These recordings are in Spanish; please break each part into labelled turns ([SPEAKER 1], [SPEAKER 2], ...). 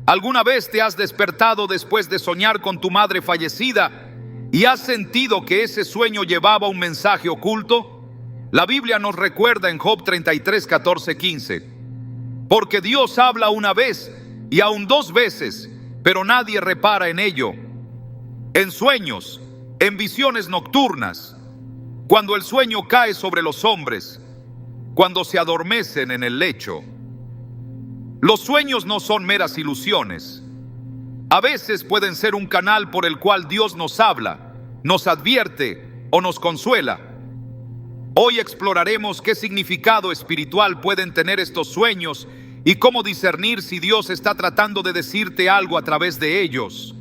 [SPEAKER 1] ¿Alguna vez te has despertado después de soñar con tu madre fallecida y has sentido que ese sueño llevaba un mensaje oculto? La Biblia nos recuerda en Job 33, 14, 15. Porque Dios habla una vez y aún dos veces, pero nadie repara en ello. En sueños, en visiones nocturnas, cuando el sueño cae sobre los hombres, cuando se adormecen en el lecho. Los sueños no son meras ilusiones. A veces pueden ser un canal por el cual Dios nos habla, nos advierte o nos consuela. Hoy exploraremos qué significado espiritual pueden tener estos sueños y cómo discernir si Dios está tratando de decirte algo a través de ellos.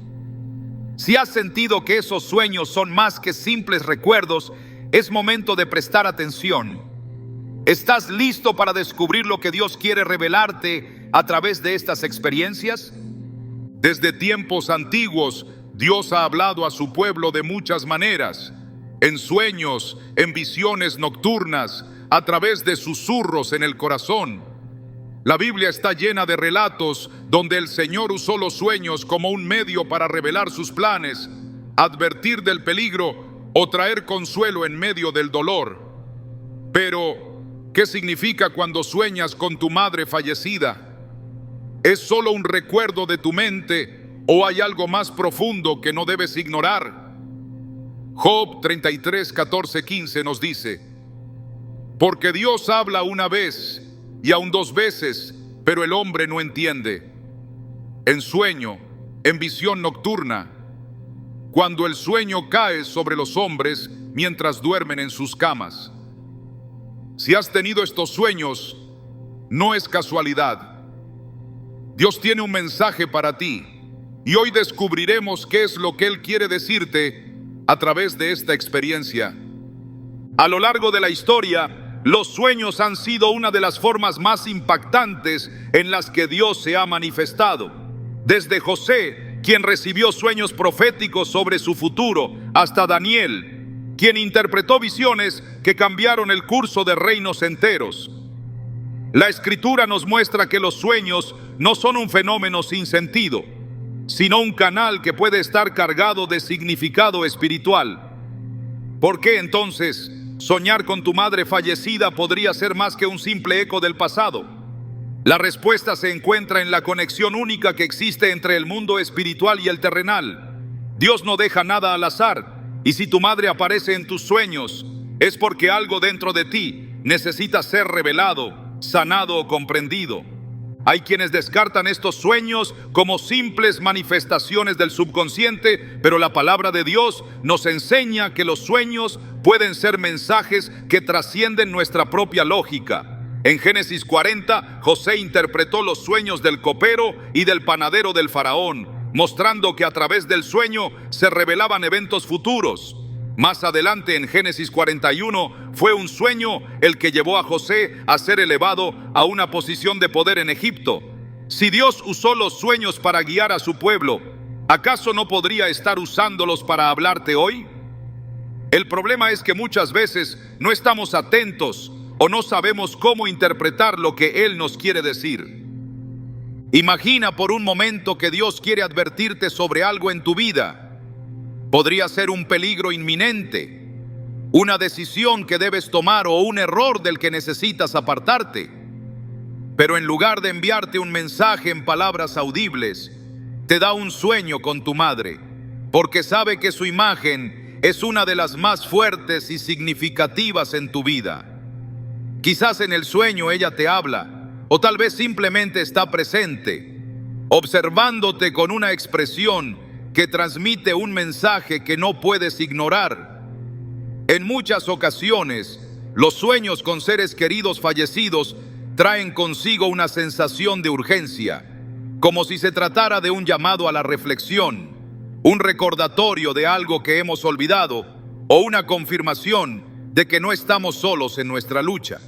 [SPEAKER 1] Si has sentido que esos sueños son más que simples recuerdos, es momento de prestar atención. ¿Estás listo para descubrir lo que Dios quiere revelarte a través de estas experiencias? Desde tiempos antiguos, Dios ha hablado a su pueblo de muchas maneras, en sueños, en visiones nocturnas, a través de susurros en el corazón. La Biblia está llena de relatos donde el Señor usó los sueños como un medio para revelar sus planes, advertir del peligro o traer consuelo en medio del dolor. Pero, ¿qué significa cuando sueñas con tu madre fallecida? ¿Es solo un recuerdo de tu mente o hay algo más profundo que no debes ignorar? Job 33, 14, 15 nos dice: porque Dios habla una vez y aún dos veces, pero el hombre no entiende. En sueño, en visión nocturna, cuando el sueño cae sobre los hombres mientras duermen en sus camas. Si has tenido estos sueños, no es casualidad. Dios tiene un mensaje para ti y hoy descubriremos qué es lo que Él quiere decirte a través de esta experiencia. A lo largo de la historia, los sueños han sido una de las formas más impactantes en las que Dios se ha manifestado. Desde José, quien recibió sueños proféticos sobre su futuro, hasta Daniel, quien interpretó visiones que cambiaron el curso de reinos enteros. La Escritura nos muestra que los sueños no son un fenómeno sin sentido, sino un canal que puede estar cargado de significado espiritual. ¿Por qué entonces soñar con tu madre fallecida podría ser más que un simple eco del pasado? La respuesta se encuentra en la conexión única que existe entre el mundo espiritual y el terrenal. Dios no deja nada al azar, y si tu madre aparece en tus sueños, es porque algo dentro de ti necesita ser revelado, sanado o comprendido. Hay quienes descartan estos sueños como simples manifestaciones del subconsciente, pero la palabra de Dios nos enseña que los sueños pueden ser mensajes que trascienden nuestra propia lógica. En Génesis 40, José interpretó los sueños del copero y del panadero del faraón, mostrando que a través del sueño se revelaban eventos futuros. Más adelante, en Génesis 41, fue un sueño el que llevó a José a ser elevado a una posición de poder en Egipto. Si Dios usó los sueños para guiar a su pueblo, ¿acaso no podría estar usándolos para hablarte hoy? El problema es que muchas veces no estamos atentos o no sabemos cómo interpretar lo que Él nos quiere decir. Imagina por un momento que Dios quiere advertirte sobre algo en tu vida. Podría ser un peligro inminente, una decisión que debes tomar o un error del que necesitas apartarte. Pero en lugar de enviarte un mensaje en palabras audibles, te da un sueño con tu madre, porque sabe que su imagen es una de las más fuertes y significativas en tu vida. Quizás en el sueño ella te habla, o tal vez simplemente está presente, observándote con una expresión que transmite un mensaje que no puedes ignorar. En muchas ocasiones, los sueños con seres queridos fallecidos traen consigo una sensación de urgencia, como si se tratara de un llamado a la reflexión, un recordatorio de algo que hemos olvidado o una confirmación de que no estamos solos en nuestra lucha.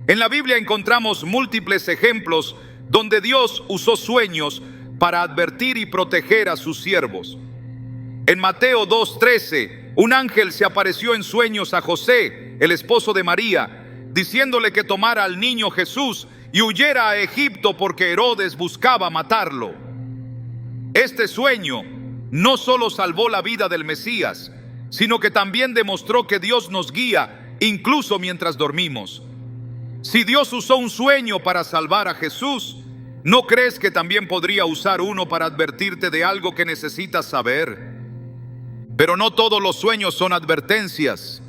[SPEAKER 1] En la Biblia encontramos múltiples ejemplos donde Dios usó sueños para advertir y proteger a sus siervos. En Mateo 2:13, un ángel se apareció en sueños a José, el esposo de María, diciéndole que tomara al niño Jesús y huyera a Egipto porque Herodes buscaba matarlo. Este sueño no solo salvó la vida del Mesías, sino que también demostró que Dios nos guía incluso mientras dormimos. Si Dios usó un sueño para salvar a Jesús, ¿no crees que también podría usar uno para advertirte de algo que necesitas saber? Pero no todos los sueños son advertencias.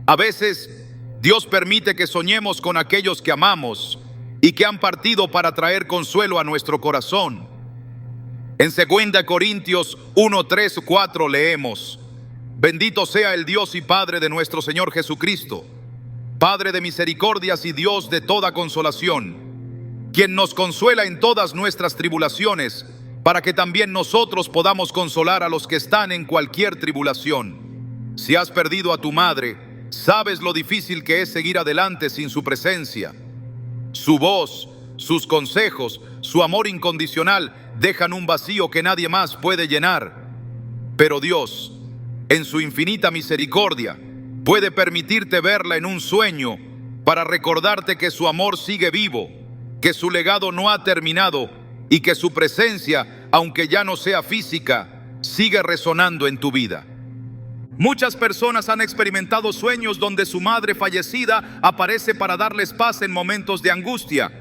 [SPEAKER 1] A veces, Dios permite que soñemos con aquellos que amamos y que han partido para traer consuelo a nuestro corazón. En 2 Corintios 1, 3, 4 leemos: Bendito sea el Dios y Padre de nuestro Señor Jesucristo, Padre de misericordias y Dios de toda consolación, quien nos consuela en todas nuestras tribulaciones, para que también nosotros podamos consolar a los que están en cualquier tribulación. Si has perdido a tu madre, sabes lo difícil que es seguir adelante sin su presencia. Su voz, sus consejos, su amor incondicional dejan un vacío que nadie más puede llenar. Pero Dios, en su infinita misericordia, puede permitirte verla en un sueño para recordarte que su amor sigue vivo, que su legado no ha terminado y que su presencia, aunque ya no sea física, sigue resonando en tu vida. Muchas personas han experimentado sueños donde su madre fallecida aparece para darles paz en momentos de angustia.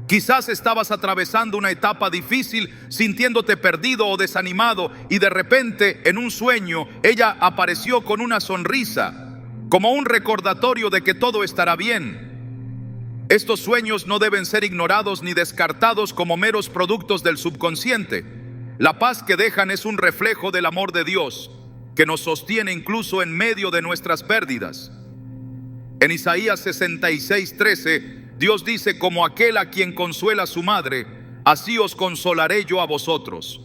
[SPEAKER 1] Quizás estabas atravesando una etapa difícil, sintiéndote perdido o desanimado, y de repente, en un sueño, ella apareció con una sonrisa, como un recordatorio de que todo estará bien. Estos sueños no deben ser ignorados ni descartados como meros productos del subconsciente. La paz que dejan es un reflejo del amor de Dios, que nos sostiene incluso en medio de nuestras pérdidas. En Isaías 66:13, Dios dice: como aquel a quien consuela su madre, así os consolaré yo a vosotros.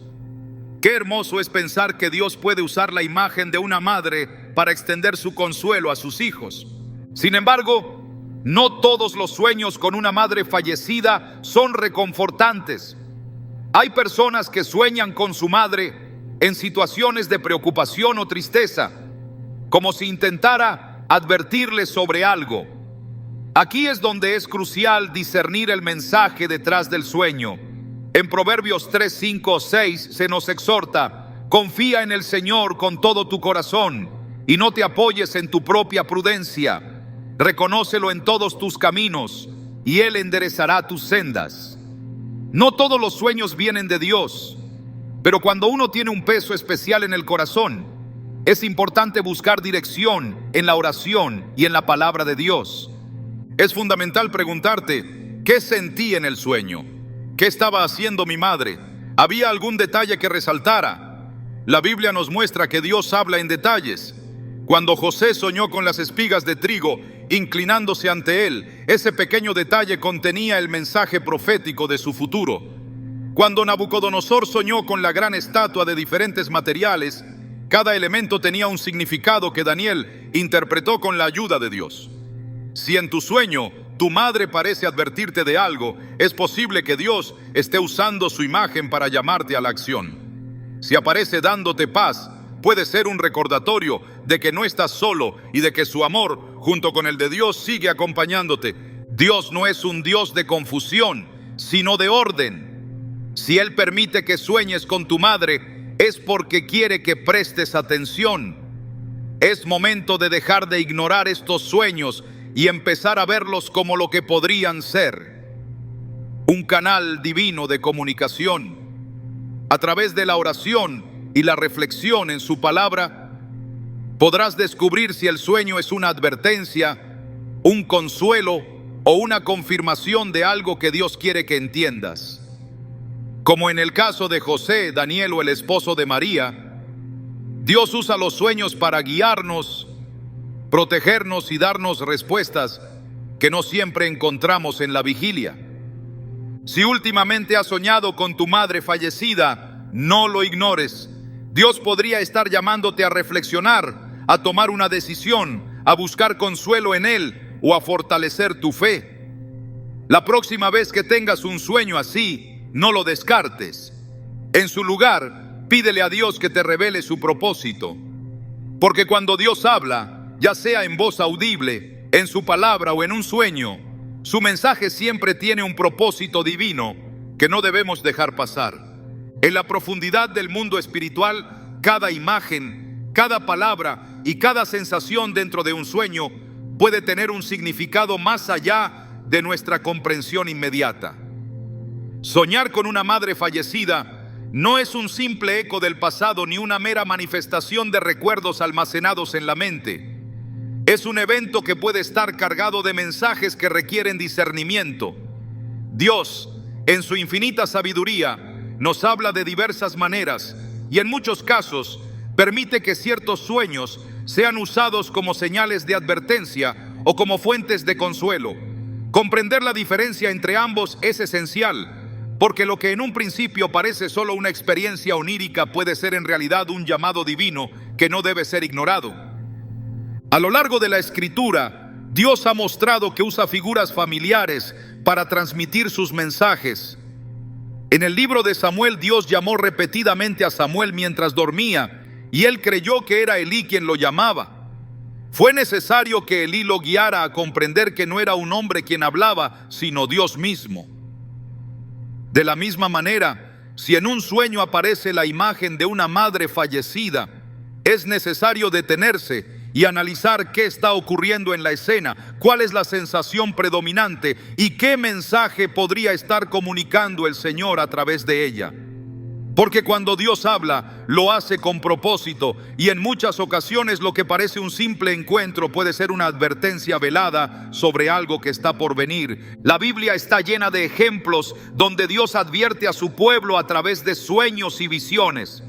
[SPEAKER 1] Qué hermoso es pensar que Dios puede usar la imagen de una madre para extender su consuelo a sus hijos. Sin embargo, no todos los sueños con una madre fallecida son reconfortantes. Hay personas que sueñan con su madre en situaciones de preocupación o tristeza, como si intentara advertirles sobre algo. Aquí es donde es crucial discernir el mensaje detrás del sueño. En Proverbios 3, 5, 6 se nos exhorta: confía en el Señor con todo tu corazón y no te apoyes en tu propia prudencia. Reconócelo en todos tus caminos y Él enderezará tus sendas. No todos los sueños vienen de Dios, pero cuando uno tiene un peso especial en el corazón, es importante buscar dirección en la oración y en la palabra de Dios. Es fundamental preguntarte: ¿qué sentí en el sueño? ¿Qué estaba haciendo mi madre? ¿Había algún detalle que resaltara? La Biblia nos muestra que Dios habla en detalles. Cuando José soñó con las espigas de trigo inclinándose ante él, ese pequeño detalle contenía el mensaje profético de su futuro. Cuando Nabucodonosor soñó con la gran estatua de diferentes materiales, cada elemento tenía un significado que Daniel interpretó con la ayuda de Dios. Si en tu sueño tu madre parece advertirte de algo, es posible que Dios esté usando su imagen para llamarte a la acción. Si aparece dándote paz, puede ser un recordatorio de que no estás solo y de que su amor, junto con el de Dios, sigue acompañándote. Dios no es un Dios de confusión, sino de orden. Si Él permite que sueñes con tu madre, es porque quiere que prestes atención. Es momento de dejar de ignorar estos sueños y empezar a verlos como lo que podrían ser: un canal divino de comunicación. A través de la oración y la reflexión en su palabra, podrás descubrir si el sueño es una advertencia, un consuelo o una confirmación de algo que Dios quiere que entiendas. Como en el caso de José, Daniel o el esposo de María, Dios usa los sueños para guiarnos, protegernos y darnos respuestas que no siempre encontramos en la vigilia. Si últimamente has soñado con tu madre fallecida, no lo ignores. Dios podría estar llamándote a reflexionar, a tomar una decisión, a buscar consuelo en Él o a fortalecer tu fe. La próxima vez que tengas un sueño así, no lo descartes. En su lugar, pídele a Dios que te revele su propósito. Porque cuando Dios habla, ya sea en voz audible, en su palabra o en un sueño, Su mensaje siempre tiene un propósito divino que no debemos dejar pasar. En la profundidad del mundo espiritual, cada imagen, cada palabra y cada sensación dentro de un sueño puede tener un significado más allá de nuestra comprensión inmediata. Soñar con una madre fallecida no es un simple eco del pasado ni una mera manifestación de recuerdos almacenados en la mente. Es un evento que puede estar cargado de mensajes que requieren discernimiento. Dios, en su infinita sabiduría, nos habla de diversas maneras y en muchos casos permite que ciertos sueños sean usados como señales de advertencia o como fuentes de consuelo. Comprender la diferencia entre ambos es esencial, porque lo que en un principio parece solo una experiencia onírica puede ser en realidad un llamado divino que no debe ser ignorado. A lo largo de la Escritura, Dios ha mostrado que usa figuras familiares para transmitir sus mensajes. En el libro de Samuel, Dios llamó repetidamente a Samuel mientras dormía, y él creyó que era Elí quien lo llamaba. Fue necesario que Elí lo guiara a comprender que no era un hombre quien hablaba, sino Dios mismo. De la misma manera, si en un sueño aparece la imagen de una madre fallecida, es necesario detenerse y analizar qué está ocurriendo en la escena, cuál es la sensación predominante y qué mensaje podría estar comunicando el Señor a través de ella. Porque cuando Dios habla, lo hace con propósito, y en muchas ocasiones lo que parece un simple encuentro puede ser una advertencia velada sobre algo que está por venir. La Biblia está llena de ejemplos donde Dios advierte a su pueblo a través de sueños y visiones.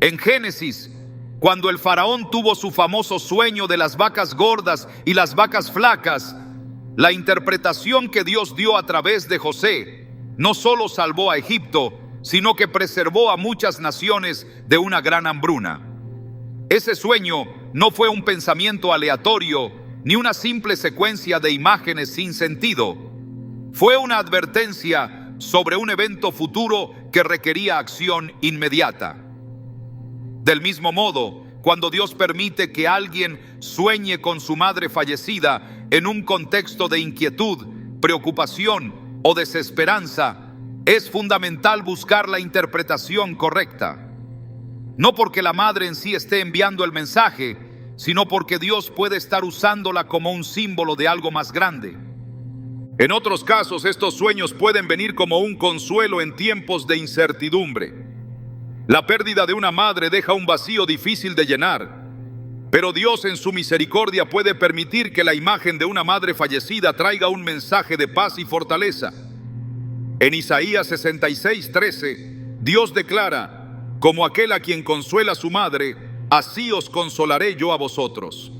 [SPEAKER 1] En Génesis, cuando el faraón tuvo su famoso sueño de las vacas gordas y las vacas flacas, la interpretación que Dios dio a través de José no solo salvó a Egipto, sino que preservó a muchas naciones de una gran hambruna. Ese sueño no fue un pensamiento aleatorio ni una simple secuencia de imágenes sin sentido. Fue una advertencia sobre un evento futuro que requería acción inmediata. Del mismo modo, cuando Dios permite que alguien sueñe con su madre fallecida en un contexto de inquietud, preocupación o desesperanza, es fundamental buscar la interpretación correcta. No porque la madre en sí esté enviando el mensaje, sino porque Dios puede estar usándola como un símbolo de algo más grande. En otros casos, estos sueños pueden venir como un consuelo en tiempos de incertidumbre. La pérdida de una madre deja un vacío difícil de llenar, pero Dios en su misericordia puede permitir que la imagen de una madre fallecida traiga un mensaje de paz y fortaleza. En Isaías 66:13, Dios declara: como aquel a quien consuela su madre, así os consolaré yo a vosotros.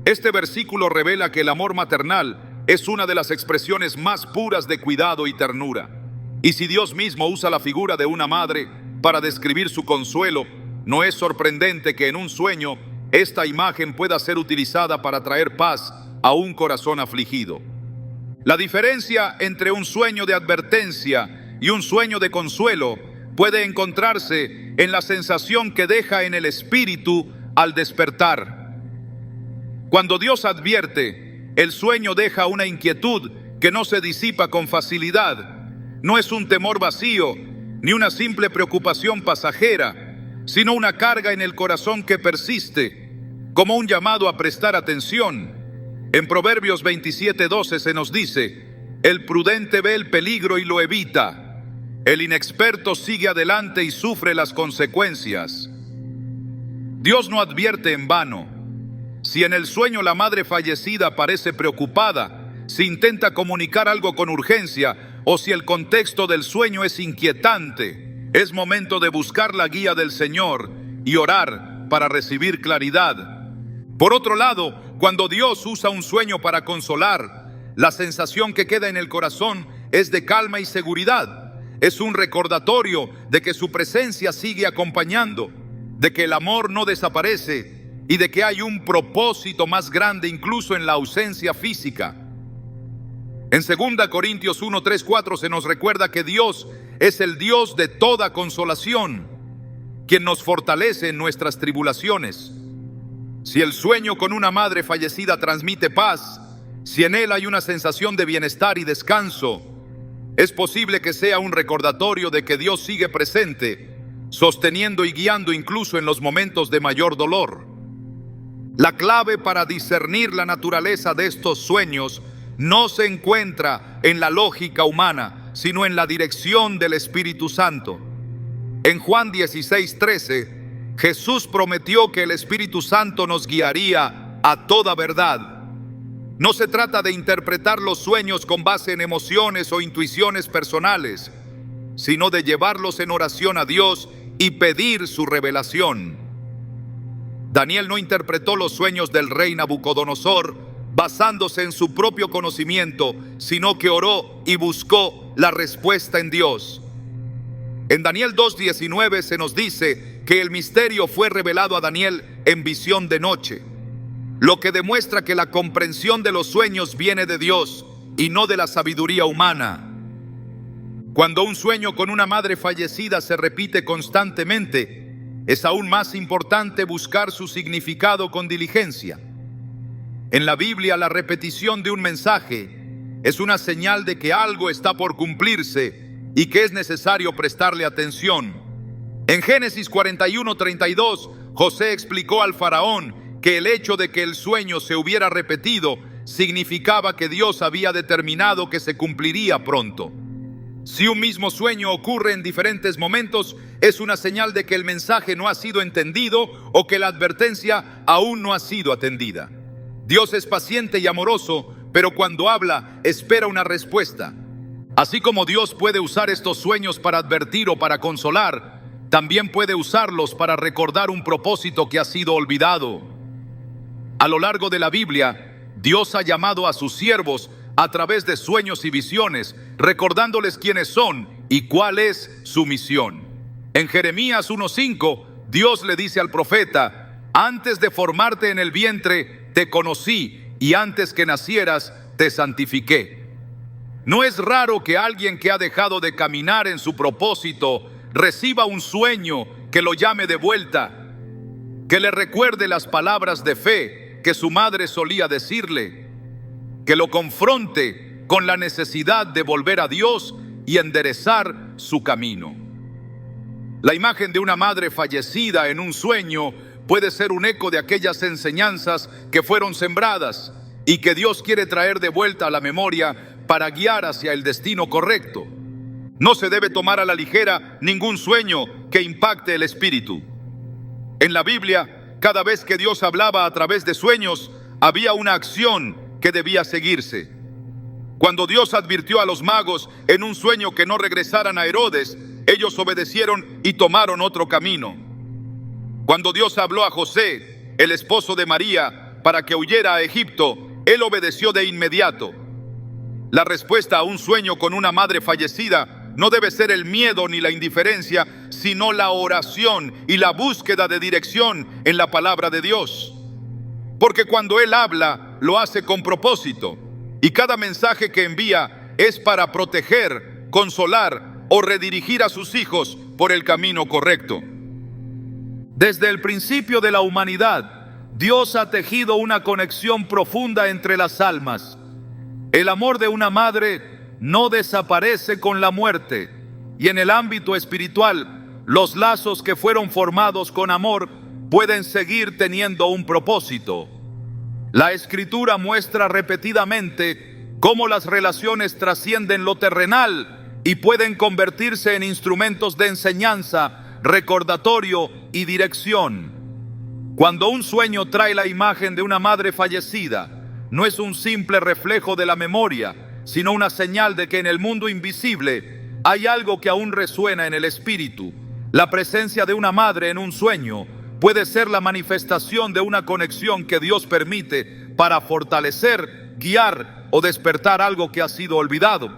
[SPEAKER 1] Este versículo revela que el amor maternal es una de las expresiones más puras de cuidado y ternura. Y si Dios mismo usa la figura de una madre para describir su consuelo, no es sorprendente que en un sueño esta imagen pueda ser utilizada para traer paz a un corazón afligido. La diferencia entre un sueño de advertencia y un sueño de consuelo puede encontrarse en la sensación que deja en el espíritu al despertar. Cuando Dios advierte, el sueño deja una inquietud que no se disipa con facilidad. No es un temor vacío, ni una simple preocupación pasajera, sino una carga en el corazón que persiste, como un llamado a prestar atención. En Proverbios 27:12 se nos dice: el prudente ve el peligro y lo evita, el inexperto sigue adelante y sufre las consecuencias. Dios no advierte en vano. Si en el sueño la madre fallecida parece preocupada, si intenta comunicar algo con urgencia, o si el contexto del sueño es inquietante, es momento de buscar la guía del Señor y orar para recibir claridad. Por otro lado, cuando Dios usa un sueño para consolar, la sensación que queda en el corazón es de calma y seguridad. Es un recordatorio de que su presencia sigue acompañando, de que el amor no desaparece y de que hay un propósito más grande incluso en la ausencia física. En 2 Corintios 1, 3, 4 se nos recuerda que Dios es el Dios de toda consolación, quien nos fortalece en nuestras tribulaciones. Si el sueño con una madre fallecida transmite paz, Si en él hay una sensación de bienestar y descanso, es posible que sea un recordatorio de que Dios sigue presente, sosteniendo y guiando incluso en los momentos de mayor dolor. La clave para discernir la naturaleza de estos sueños no se encuentra en la lógica humana, sino en la dirección del Espíritu Santo. En Juan 16:13, Jesús prometió que el Espíritu Santo nos guiaría a toda verdad. No se trata de interpretar los sueños con base en emociones o intuiciones personales, sino de llevarlos en oración a Dios y pedir su revelación. Daniel no interpretó los sueños del rey Nabucodonosor basándose en su propio conocimiento, sino que oró y buscó la respuesta en Dios. En Daniel 2:19 se nos dice que el misterio fue revelado a Daniel en visión de noche, lo que demuestra que la comprensión de los sueños viene de Dios y no de la sabiduría humana. Cuando un sueño con una madre fallecida se repite constantemente, es aún más importante buscar su significado con diligencia. En la Biblia, la repetición de un mensaje es una señal de que algo está por cumplirse y que es necesario prestarle atención. En Génesis 41:32, José explicó al faraón que el hecho de que el sueño se hubiera repetido significaba que Dios había determinado que se cumpliría pronto. Si un mismo sueño ocurre en diferentes momentos, es una señal de que el mensaje no ha sido entendido o que la advertencia aún no ha sido atendida. Dios es paciente y amoroso, pero cuando habla, espera una respuesta. Así como Dios puede usar estos sueños para advertir o para consolar, también puede usarlos para recordar un propósito que ha sido olvidado. A lo largo de la Biblia, Dios ha llamado a sus siervos a través de sueños y visiones, recordándoles quiénes son y cuál es su misión. En Jeremías 1:5, Dios le dice al profeta: antes de formarte en el vientre, te conocí, y antes que nacieras, te santifiqué. No es raro que alguien que ha dejado de caminar en su propósito reciba un sueño que lo llame de vuelta, que le recuerde las palabras de fe que su madre solía decirle, que lo confronte con la necesidad de volver a Dios y enderezar su camino. La imagen de una madre fallecida en un sueño puede ser un eco de aquellas enseñanzas que fueron sembradas y que Dios quiere traer de vuelta a la memoria para guiar hacia el destino correcto. No se debe tomar a la ligera ningún sueño que impacte el espíritu. En la Biblia, cada vez que Dios hablaba a través de sueños, había una acción que debía seguirse. Cuando Dios advirtió a los magos en un sueño que no regresaran a Herodes, ellos obedecieron y tomaron otro camino. Cuando Dios habló a José, el esposo de María, para que huyera a Egipto, él obedeció de inmediato. La respuesta a un sueño con una madre fallecida no debe ser el miedo ni la indiferencia, sino la oración y la búsqueda de dirección en la palabra de Dios. Porque cuando Él habla, lo hace con propósito, y cada mensaje que envía es para proteger, consolar o redirigir a sus hijos por el camino correcto. Desde el principio de la humanidad, Dios ha tejido una conexión profunda entre las almas. El amor de una madre no desaparece con la muerte, y en el ámbito espiritual, los lazos que fueron formados con amor pueden seguir teniendo un propósito. La Escritura muestra repetidamente cómo las relaciones trascienden lo terrenal y pueden convertirse en instrumentos de enseñanza, recordatorio y dirección. Cuando un sueño trae la imagen de una madre fallecida, no es un simple reflejo de la memoria, sino una señal de que en el mundo invisible hay algo que aún resuena en el espíritu. La presencia de una madre en un sueño puede ser la manifestación de una conexión que Dios permite para fortalecer, guiar o despertar algo que ha sido olvidado.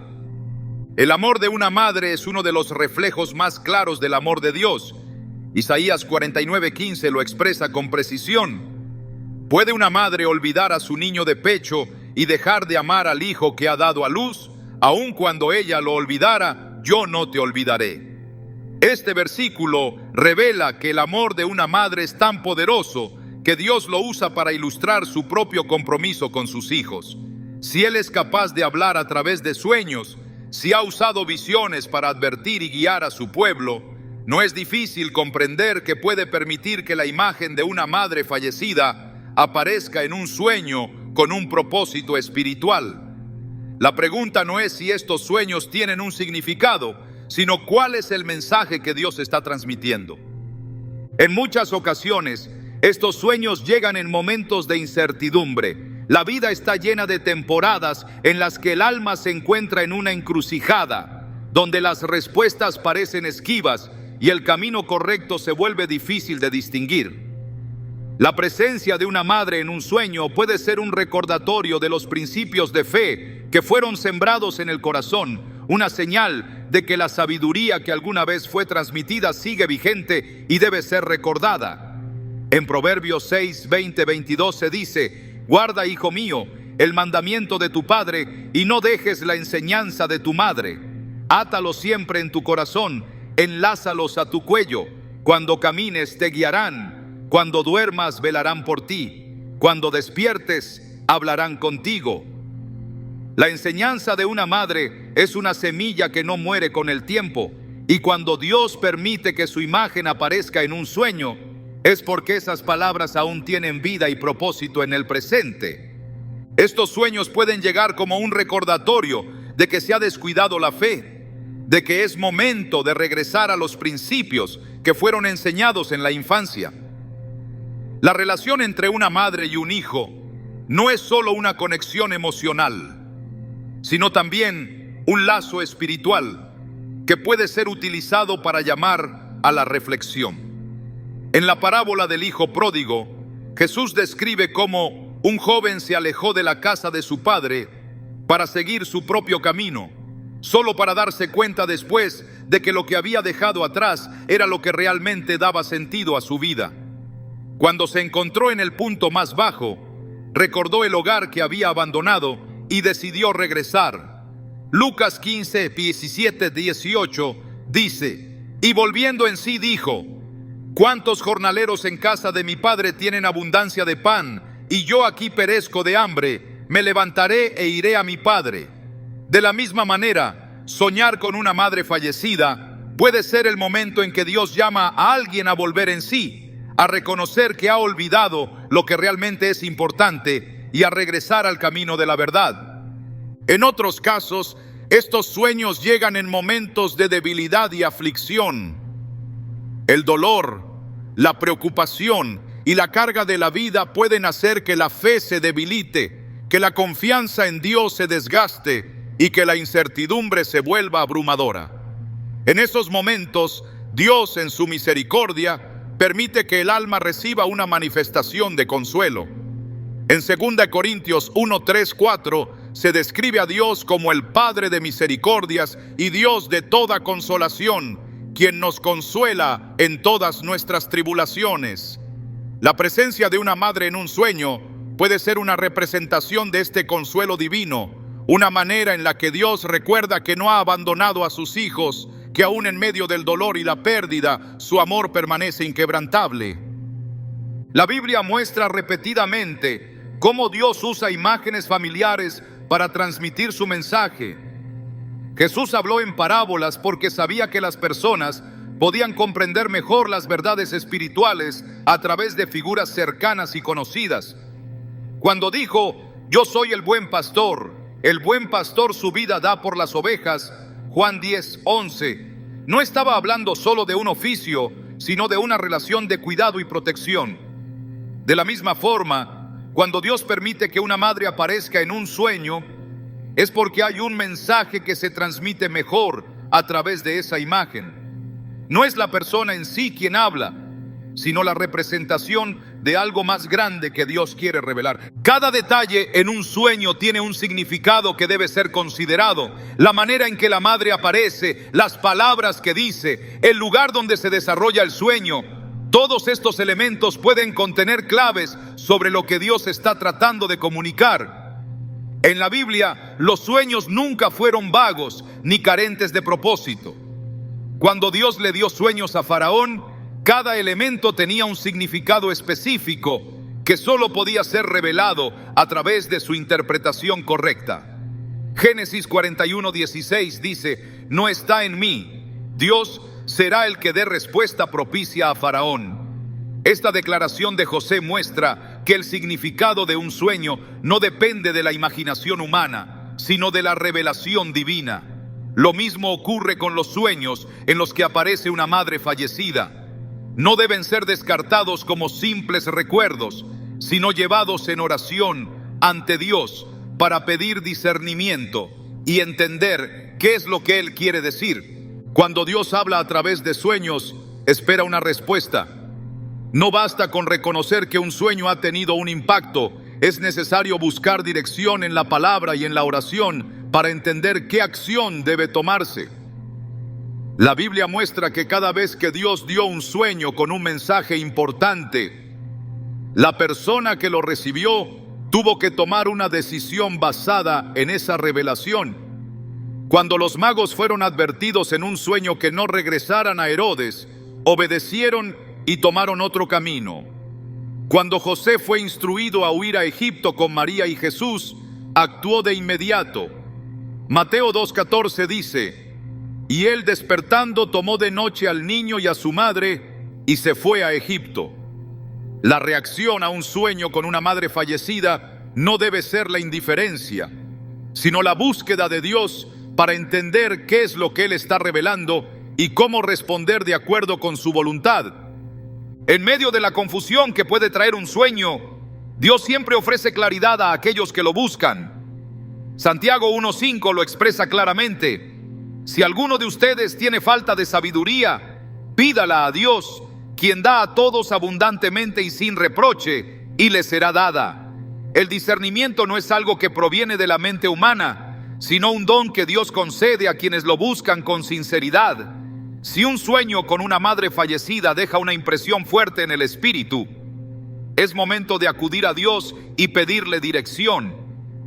[SPEAKER 1] El amor de una madre es uno de los reflejos más claros del amor de Dios. Isaías 49:15 lo expresa con precisión. ¿Puede una madre olvidar a su niño de pecho y dejar de amar al hijo que ha dado a luz? Aun cuando ella lo olvidara, yo no te olvidaré. Este versículo revela que el amor de una madre es tan poderoso que Dios lo usa para ilustrar su propio compromiso con sus hijos. Si Él es capaz de hablar a través de sueños, si ha usado visiones para advertir y guiar a su pueblo, no es difícil comprender que puede permitir que la imagen de una madre fallecida aparezca en un sueño con un propósito espiritual. La pregunta no es si estos sueños tienen un significado, sino cuál es el mensaje que Dios está transmitiendo. En muchas ocasiones, estos sueños llegan en momentos de incertidumbre. La vida está llena de temporadas en las que el alma se encuentra en una encrucijada, donde las respuestas parecen esquivas y el camino correcto se vuelve difícil de distinguir. La presencia de una madre en un sueño puede ser un recordatorio de los principios de fe que fueron sembrados en el corazón, una señal de que la sabiduría que alguna vez fue transmitida sigue vigente y debe ser recordada. En Proverbios 6, 20, 22 se dice: guarda, hijo mío, el mandamiento de tu padre y no dejes la enseñanza de tu madre. Átalos siempre en tu corazón, enlázalos a tu cuello. Cuando camines te guiarán. Cuando duermas velarán por ti, cuando despiertes hablarán contigo. La enseñanza de una madre es una semilla que no muere con el tiempo, y cuando Dios permite que su imagen aparezca en un sueño, es porque esas palabras aún tienen vida y propósito en el presente. Estos sueños pueden llegar como un recordatorio de que se ha descuidado la fe, de que es momento de regresar a los principios que fueron enseñados en la infancia. La relación entre una madre y un hijo no es solo una conexión emocional, sino también un lazo espiritual que puede ser utilizado para llamar a la reflexión. En la parábola del hijo pródigo, Jesús describe cómo un joven se alejó de la casa de su padre para seguir su propio camino, solo para darse cuenta después de que lo que había dejado atrás era lo que realmente daba sentido a su vida. Cuando se encontró en el punto más bajo, recordó el hogar que había abandonado y decidió regresar. Lucas 15, 17, 18 dice: y volviendo en sí dijo: ¿cuántos jornaleros en casa de mi padre tienen abundancia de pan, y yo aquí perezco de hambre? Me levantaré e iré a mi padre. De la misma manera, soñar con una madre fallecida puede ser el momento en que Dios llama a alguien a volver en sí, a reconocer que ha olvidado lo que realmente es importante y a regresar al camino de la verdad. En otros casos, estos sueños llegan en momentos de debilidad y aflicción. El dolor, la preocupación y la carga de la vida pueden hacer que la fe se debilite, que la confianza en Dios se desgaste y que la incertidumbre se vuelva abrumadora. En esos momentos, Dios, en su misericordia, permite que el alma reciba una manifestación de consuelo. En 2 Corintios 1, 3, 4 se describe a Dios como el Padre de misericordias y Dios de toda consolación, quien nos consuela en todas nuestras tribulaciones. La presencia de una madre en un sueño puede ser una representación de este consuelo divino, una manera en la que Dios recuerda que no ha abandonado a sus hijos, que aún en medio del dolor y la pérdida, su amor permanece inquebrantable. La Biblia muestra repetidamente cómo Dios usa imágenes familiares para transmitir su mensaje. Jesús habló en parábolas porque sabía que las personas podían comprender mejor las verdades espirituales a través de figuras cercanas y conocidas. Cuando dijo: yo soy el buen pastor su vida da por las ovejas, Juan 10, 11, no estaba hablando solo de un oficio, sino de una relación de cuidado y protección. De la misma forma, cuando Dios permite que una madre aparezca en un sueño, es porque hay un mensaje que se transmite mejor a través de esa imagen. No es la persona en sí quien habla, sino la representación de algo más grande que Dios quiere revelar. Cada detalle en un sueño tiene un significado que debe ser considerado. La manera en que la madre aparece, las palabras que dice, el lugar donde se desarrolla el sueño. Todos estos elementos pueden contener claves sobre lo que Dios está tratando de comunicar. En la Biblia, los sueños nunca fueron vagos ni carentes de propósito. Cuando Dios le dio sueños a Faraón, cada elemento tenía un significado específico que solo podía ser revelado a través de su interpretación correcta. Génesis 41:16 dice: no está en mí. Dios será el que dé respuesta propicia a Faraón. Esta declaración de José muestra que el significado de un sueño no depende de la imaginación humana, sino de la revelación divina. Lo mismo ocurre con los sueños en los que aparece una madre fallecida. No deben ser descartados como simples recuerdos, sino llevados en oración ante Dios para pedir discernimiento y entender qué es lo que Él quiere decir. Cuando Dios habla a través de sueños, espera una respuesta. No basta con reconocer que un sueño ha tenido un impacto, es necesario buscar dirección en la palabra y en la oración para entender qué acción debe tomarse. La Biblia muestra que cada vez que Dios dio un sueño con un mensaje importante, la persona que lo recibió tuvo que tomar una decisión basada en esa revelación. Cuando los magos fueron advertidos en un sueño que no regresaran a Herodes, obedecieron y tomaron otro camino. Cuando José fue instruido a huir a Egipto con María y Jesús, actuó de inmediato. Mateo 2:14 dice: y él despertando tomó de noche al niño y a su madre y se fue a Egipto. La reacción a un sueño con una madre fallecida no debe ser la indiferencia, sino la búsqueda de Dios para entender qué es lo que Él está revelando y cómo responder de acuerdo con su voluntad. En medio de la confusión que puede traer un sueño, Dios siempre ofrece claridad a aquellos que lo buscan. Santiago 1:5 lo expresa claramente: si alguno de ustedes tiene falta de sabiduría, pídala a Dios, quien da a todos abundantemente y sin reproche, y le será dada. El discernimiento no es algo que proviene de la mente humana, sino un don que Dios concede a quienes lo buscan con sinceridad. Si un sueño con una madre fallecida deja una impresión fuerte en el espíritu, es momento de acudir a Dios y pedirle dirección.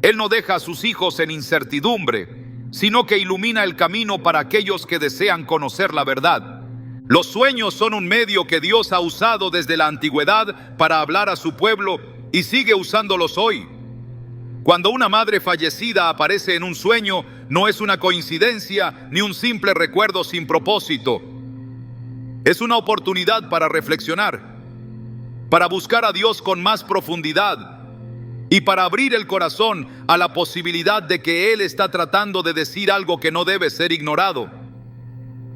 [SPEAKER 1] Él no deja a sus hijos en incertidumbre, sino que ilumina el camino para aquellos que desean conocer la verdad. Los sueños son un medio que Dios ha usado desde la antigüedad para hablar a su pueblo y sigue usándolos hoy. Cuando una madre fallecida aparece en un sueño, no es una coincidencia ni un simple recuerdo sin propósito. Es una oportunidad para reflexionar, para buscar a Dios con más profundidad y para abrir el corazón a la posibilidad de que Él está tratando de decir algo que no debe ser ignorado.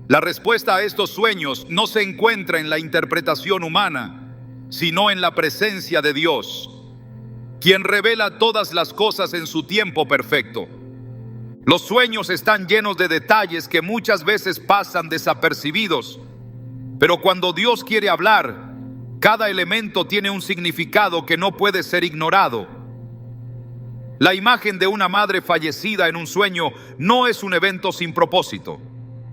[SPEAKER 1] La respuesta a estos sueños no se encuentra en la interpretación humana, sino en la presencia de Dios, quien revela todas las cosas en su tiempo perfecto. Los sueños están llenos de detalles que muchas veces pasan desapercibidos, pero cuando Dios quiere hablar, cada elemento tiene un significado que no puede ser ignorado. La imagen de una madre fallecida en un sueño no es un evento sin propósito.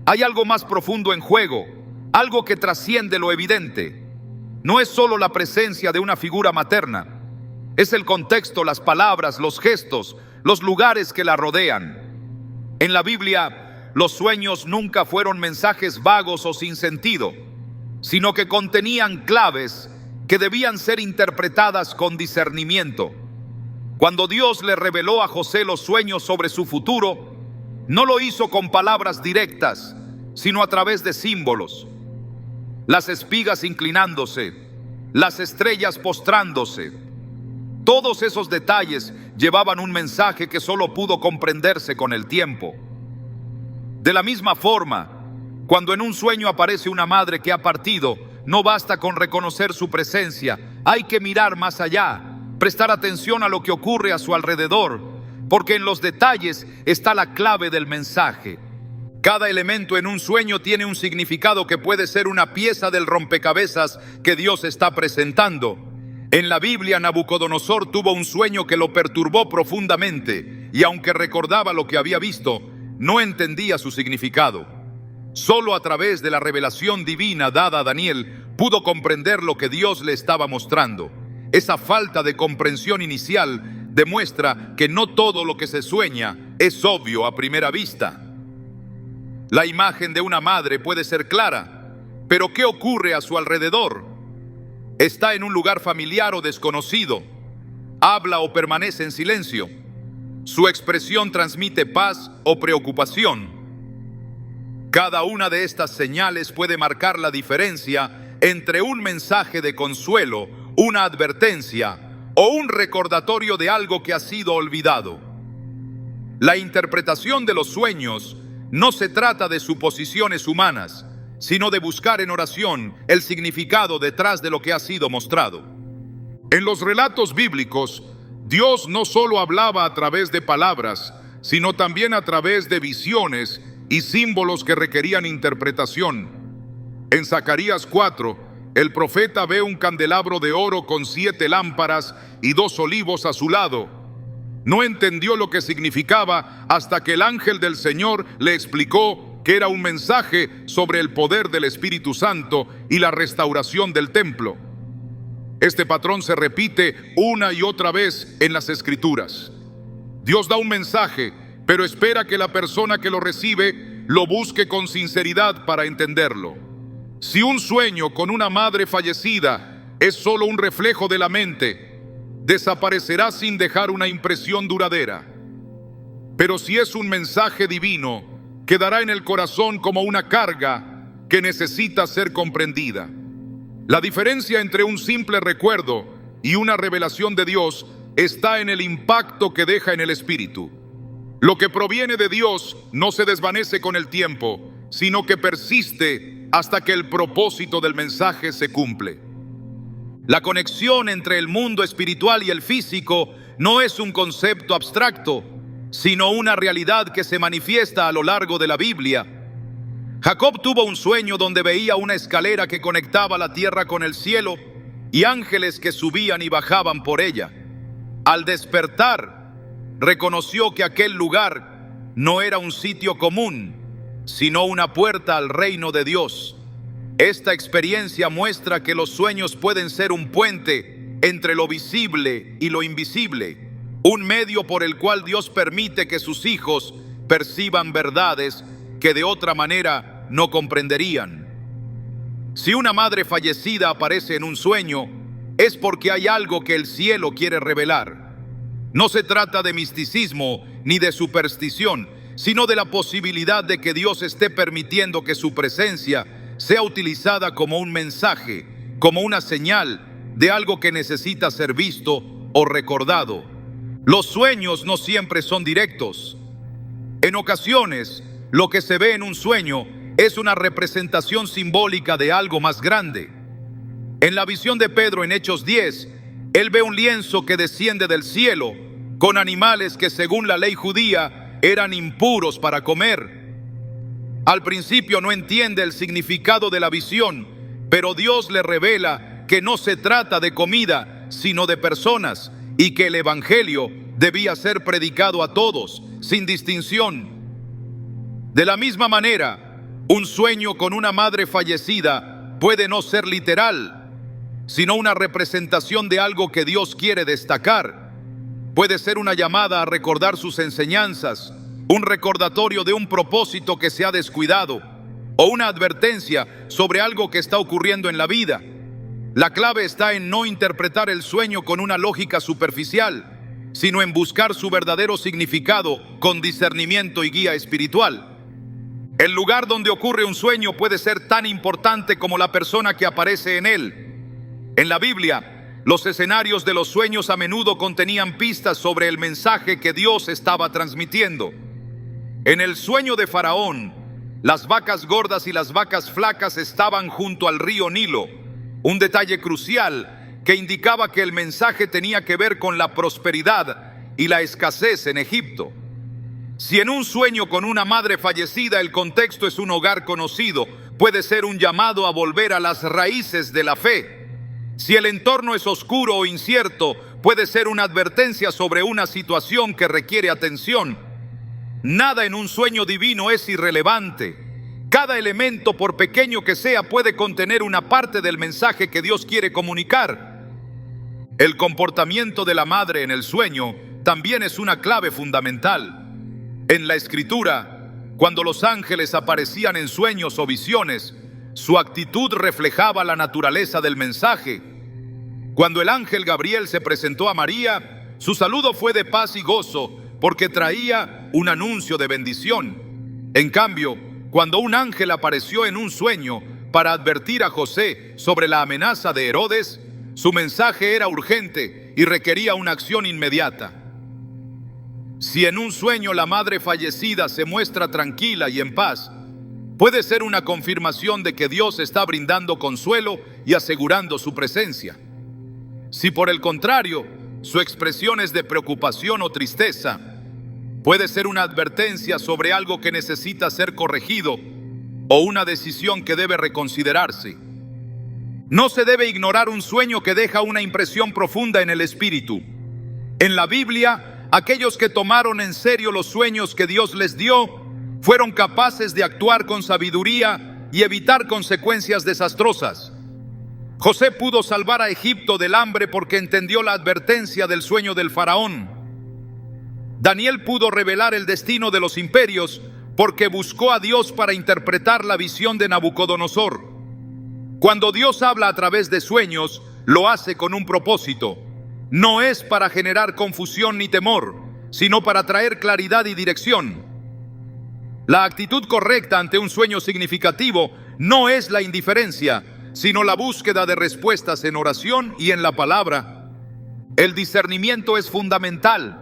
[SPEAKER 1] Hay algo más profundo en juego, algo que trasciende lo evidente. No es solo la presencia de una figura materna, es el contexto, las palabras, los gestos, los lugares que la rodean. En la Biblia, los sueños nunca fueron mensajes vagos o sin sentido, sino que contenían claves que debían ser interpretadas con discernimiento. Cuando Dios le reveló a José los sueños sobre su futuro, no lo hizo con palabras directas, sino a través de símbolos. Las espigas inclinándose, las estrellas postrándose. Todos esos detalles llevaban un mensaje que solo pudo comprenderse con el tiempo. De la misma forma, cuando en un sueño aparece una madre que ha partido, no basta con reconocer su presencia, hay que mirar más allá, prestar atención a lo que ocurre a su alrededor, porque en los detalles está la clave del mensaje. Cada elemento en un sueño tiene un significado que puede ser una pieza del rompecabezas que Dios está presentando. En la Biblia, Nabucodonosor tuvo un sueño que lo perturbó profundamente, y aunque recordaba lo que había visto, no entendía su significado. Solo a través de la revelación divina dada a Daniel pudo comprender lo que Dios le estaba mostrando. Esa falta de comprensión inicial demuestra que no todo lo que se sueña es obvio a primera vista. La imagen de una madre puede ser clara, pero ¿qué ocurre a su alrededor? está en un lugar familiar o desconocido, habla o permanece en silencio. Su expresión transmite paz o preocupación. Cada una de estas señales puede marcar la diferencia entre un mensaje de consuelo, una advertencia o un recordatorio de algo que ha sido olvidado. La interpretación de los sueños no se trata de suposiciones humanas, sino de buscar en oración el significado detrás de lo que ha sido mostrado. En los relatos bíblicos, Dios no solo hablaba a través de palabras, sino también a través de visiones y símbolos que requerían interpretación. En Zacarías 4, el profeta ve un candelabro de oro con 7 lámparas y 2 olivos a su lado. No entendió lo que significaba hasta que el ángel del Señor le explicó que era un mensaje sobre el poder del Espíritu Santo y la restauración del templo. Este patrón se repite una y otra vez en las Escrituras. Dios da un mensaje, pero espera que la persona que lo recibe lo busque con sinceridad para entenderlo. Si un sueño con una madre fallecida es solo un reflejo de la mente, desaparecerá sin dejar una impresión duradera. Pero si es un mensaje divino, quedará en el corazón como una carga que necesita ser comprendida. La diferencia entre un simple recuerdo y una revelación de Dios está en el impacto que deja en el espíritu. Lo que proviene de Dios no se desvanece con el tiempo, sino que persiste hasta que el propósito del mensaje se cumple. La conexión entre el mundo espiritual y el físico no es un concepto abstracto, sino una realidad que se manifiesta a lo largo de la Biblia. Jacob tuvo un sueño donde veía una escalera que conectaba la tierra con el cielo y ángeles que subían y bajaban por ella. Al despertar, reconoció que aquel lugar no era un sitio común, sino una puerta al reino de Dios. Esta experiencia muestra que los sueños pueden ser un puente entre lo visible y lo invisible, un medio por el cual Dios permite que sus hijos perciban verdades que de otra manera no comprenderían. Si una madre fallecida aparece en un sueño, es porque hay algo que el cielo quiere revelar. No se trata de misticismo ni de superstición, sino de la posibilidad de que Dios esté permitiendo que su presencia sea utilizada como un mensaje, como una señal de algo que necesita ser visto o recordado. Los sueños no siempre son directos. En ocasiones, lo que se ve en un sueño es una representación simbólica de algo más grande. En la visión de Pedro en Hechos 10, él ve un lienzo que desciende del cielo con animales que según la ley judía eran impuros para comer. Al principio no entiende el significado de la visión, pero Dios le revela que no se trata de comida, sino de personas, y que el evangelio debía ser predicado a todos, sin distinción. De la misma manera, un sueño con una madre fallecida puede no ser literal, sino una representación de algo que Dios quiere destacar. Puede ser una llamada a recordar sus enseñanzas, un recordatorio de un propósito que se ha descuidado, o una advertencia sobre algo que está ocurriendo en la vida. La clave está en no interpretar el sueño con una lógica superficial, sino en buscar su verdadero significado con discernimiento y guía espiritual. El lugar donde ocurre un sueño puede ser tan importante como la persona que aparece en él. En la Biblia, los escenarios de los sueños a menudo contenían pistas sobre el mensaje que Dios estaba transmitiendo. En el sueño de Faraón, las vacas gordas y las vacas flacas estaban junto al río Nilo, un detalle crucial que indicaba que el mensaje tenía que ver con la prosperidad y la escasez en Egipto. Si en un sueño con una madre fallecida el contexto es un hogar conocido, puede ser un llamado a volver a las raíces de la fe. Si el entorno es oscuro o incierto, puede ser una advertencia sobre una situación que requiere atención. Nada en un sueño divino es irrelevante. Cada elemento, por pequeño que sea, puede contener una parte del mensaje que Dios quiere comunicar. El comportamiento de la madre en el sueño también es una clave fundamental. En la Escritura, cuando los ángeles aparecían en sueños o visiones, su actitud reflejaba la naturaleza del mensaje. Cuando el ángel Gabriel se presentó a María, su saludo fue de paz y gozo, porque traía un anuncio de bendición. En cambio, cuando un ángel apareció en un sueño para advertir a José sobre la amenaza de Herodes, su mensaje era urgente y requería una acción inmediata. Si en un sueño la madre fallecida se muestra tranquila y en paz, puede ser una confirmación de que Dios está brindando consuelo y asegurando su presencia. Si por el contrario, su expresión es de preocupación o tristeza, puede ser una advertencia sobre algo que necesita ser corregido o una decisión que debe reconsiderarse. No se debe ignorar un sueño que deja una impresión profunda en el espíritu. En la Biblia, aquellos que tomaron en serio los sueños que Dios les dio, fueron capaces de actuar con sabiduría y evitar consecuencias desastrosas. José pudo salvar a Egipto del hambre porque entendió la advertencia del sueño del faraón. Daniel pudo revelar el destino de los imperios porque buscó a Dios para interpretar la visión de Nabucodonosor. Cuando Dios habla a través de sueños, lo hace con un propósito. No es para generar confusión ni temor, sino para traer claridad y dirección. La actitud correcta ante un sueño significativo no es la indiferencia, sino la búsqueda de respuestas en oración y en la palabra. El discernimiento es fundamental.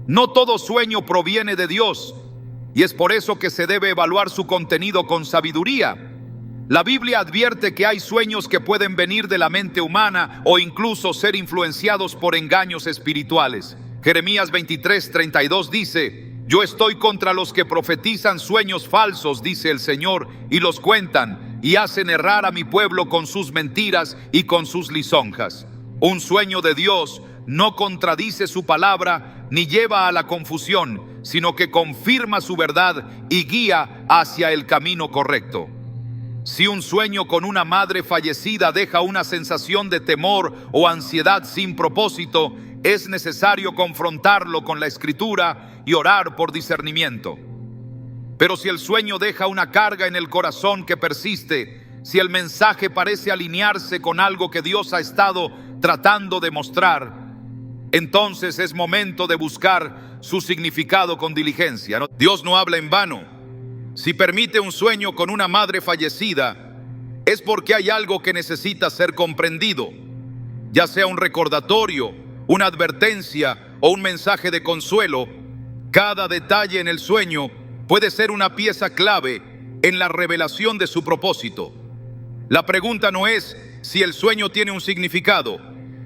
[SPEAKER 1] No todo sueño proviene de Dios, y es por eso que se debe evaluar su contenido con sabiduría. La Biblia advierte que hay sueños que pueden venir de la mente humana o incluso ser influenciados por engaños espirituales. Jeremías 23:32 dice: yo estoy contra los que profetizan sueños falsos, dice el Señor, y los cuentan, y hacen errar a mi pueblo con sus mentiras y con sus lisonjas. Un sueño de Dios no contradice su palabra ni lleva a la confusión, sino que confirma su verdad y guía hacia el camino correcto. Si un sueño con una madre fallecida deja una sensación de temor o ansiedad sin propósito, es necesario confrontarlo con la Escritura y orar por discernimiento. Pero si el sueño deja una carga en el corazón que persiste, si el mensaje parece alinearse con algo que Dios ha estado tratando de mostrar, entonces es momento de buscar su significado con diligencia. Dios no habla en vano. Si permite un sueño con una madre fallecida, es porque hay algo que necesita ser comprendido, ya sea un recordatorio, una advertencia o un mensaje de consuelo. Cada detalle en el sueño puede ser una pieza clave en la revelación de su propósito. La pregunta no es si el sueño tiene un significado,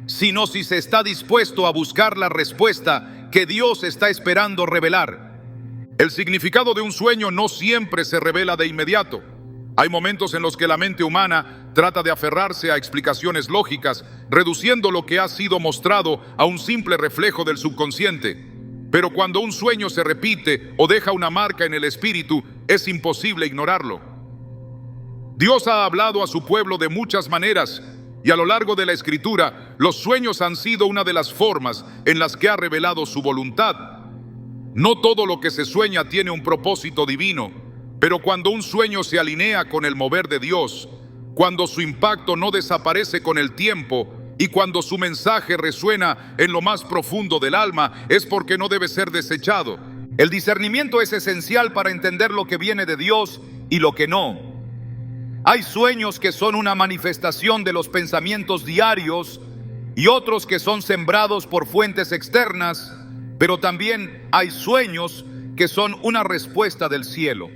[SPEAKER 1] sino si se está dispuesto a buscar la respuesta que Dios está esperando revelar. El significado de un sueño no siempre se revela de inmediato. Hay momentos en los que la mente humana trata de aferrarse a explicaciones lógicas, reduciendo lo que ha sido mostrado a un simple reflejo del subconsciente. Pero cuando un sueño se repite o deja una marca en el espíritu, es imposible ignorarlo. Dios ha hablado a su pueblo de muchas maneras, y a lo largo de la Escritura, los sueños han sido una de las formas en las que ha revelado su voluntad. No todo lo que se sueña tiene un propósito divino, pero cuando un sueño se alinea con el mover de Dios, cuando su impacto no desaparece con el tiempo y cuando su mensaje resuena en lo más profundo del alma, es porque no debe ser desechado. El discernimiento es esencial para entender lo que viene de Dios y lo que no. Hay sueños que son una manifestación de los pensamientos diarios y otros que son sembrados por fuentes externas, pero también hay sueños que son una respuesta del cielo.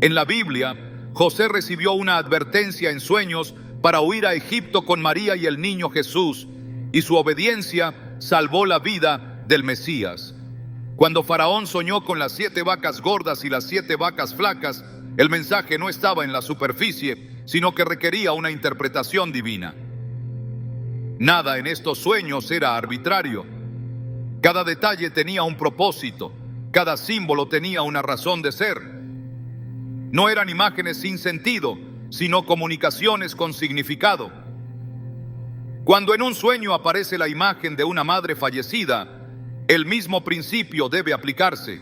[SPEAKER 1] En la Biblia, José recibió una advertencia en sueños para huir a Egipto con María y el niño Jesús, y su obediencia salvó la vida del Mesías. Cuando Faraón soñó con las 7 vacas gordas y las 7 vacas flacas, el mensaje no estaba en la superficie, sino que requería una interpretación divina. Nada en estos sueños era arbitrario. Cada detalle tenía un propósito, cada símbolo tenía una razón de ser. No eran imágenes sin sentido, sino comunicaciones con significado. Cuando en un sueño aparece la imagen de una madre fallecida, el mismo principio debe aplicarse.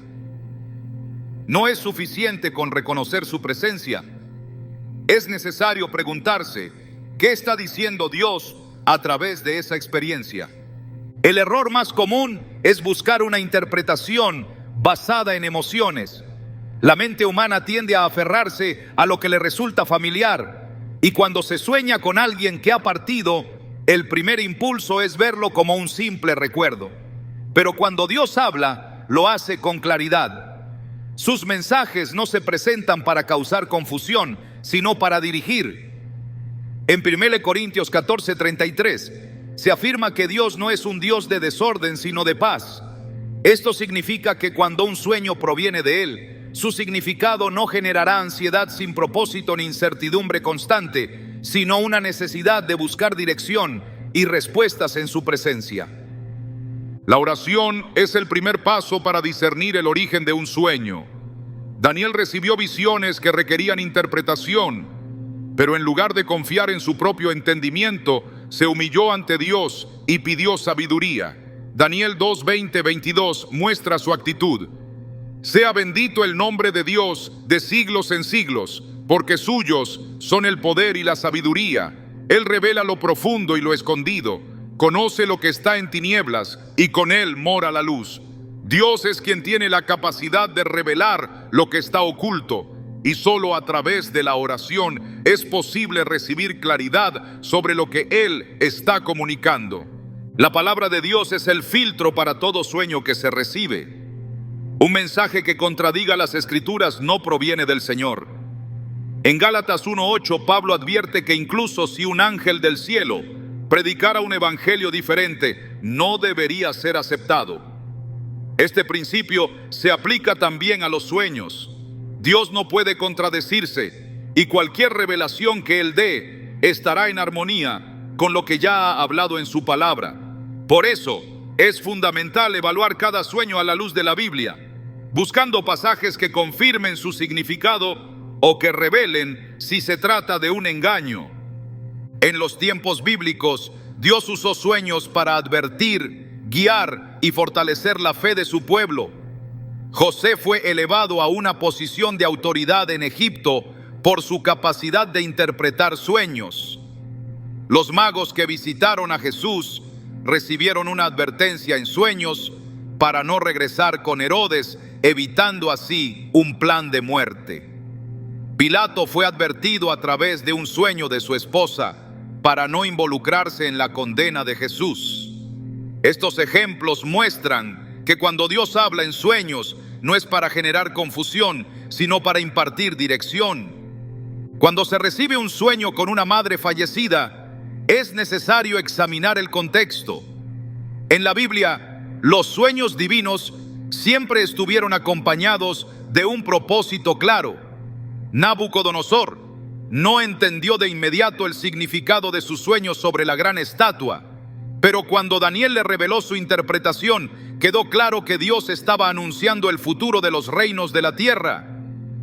[SPEAKER 1] No es suficiente con reconocer su presencia. Es necesario preguntarse, ¿qué está diciendo Dios a través de esa experiencia. El error más común es buscar una interpretación basada en emociones. La mente humana tiende a aferrarse a lo que le resulta familiar, y cuando se sueña con alguien que ha partido, el primer impulso es verlo como un simple recuerdo. Pero cuando Dios habla, lo hace con claridad. Sus mensajes no se presentan para causar confusión, sino para dirigir. En 1 Corintios 14:33 se afirma que Dios no es un Dios de desorden, sino de paz. Esto significa que cuando un sueño proviene de Él, su significado no generará ansiedad sin propósito ni incertidumbre constante, sino una necesidad de buscar dirección y respuestas en su presencia. La oración es el primer paso para discernir el origen de un sueño. Daniel recibió visiones que requerían interpretación, pero en lugar de confiar en su propio entendimiento, se humilló ante Dios y pidió sabiduría. Daniel 2:20-22 muestra su actitud. Sea bendito el nombre de Dios de siglos en siglos, porque suyos son el poder y la sabiduría. Él revela lo profundo y lo escondido, conoce lo que está en tinieblas y con él mora la luz. Dios es quien tiene la capacidad de revelar lo que está oculto, y solo a través de la oración es posible recibir claridad sobre lo que Él está comunicando. La palabra de Dios es el filtro para todo sueño que se recibe. Un mensaje que contradiga las Escrituras no proviene del Señor. En Gálatas 1:8, Pablo advierte que incluso si un ángel del cielo predicara un evangelio diferente, no debería ser aceptado. Este principio se aplica también a los sueños. Dios no puede contradecirse, y cualquier revelación que Él dé estará en armonía con lo que ya ha hablado en su palabra. Por eso, es fundamental evaluar cada sueño a la luz de la Biblia, buscando pasajes que confirmen su significado o que revelen si se trata de un engaño. En los tiempos bíblicos, Dios usó sueños para advertir, guiar y fortalecer la fe de su pueblo. José fue elevado a una posición de autoridad en Egipto por su capacidad de interpretar sueños. Los magos que visitaron a Jesús recibieron una advertencia en sueños para no regresar con Herodes, evitando así un plan de muerte. Pilato fue advertido a través de un sueño de su esposa para no involucrarse en la condena de Jesús. Estos ejemplos muestran que cuando Dios habla en sueños, no es para generar confusión, sino para impartir dirección. Cuando se recibe un sueño con una madre fallecida, es necesario examinar el contexto. En la Biblia, los sueños divinos siempre estuvieron acompañados de un propósito claro. Nabucodonosor no entendió de inmediato el significado de sus sueños sobre la gran estatua, pero cuando Daniel le reveló su interpretación, quedó claro que Dios estaba anunciando el futuro de los reinos de la tierra.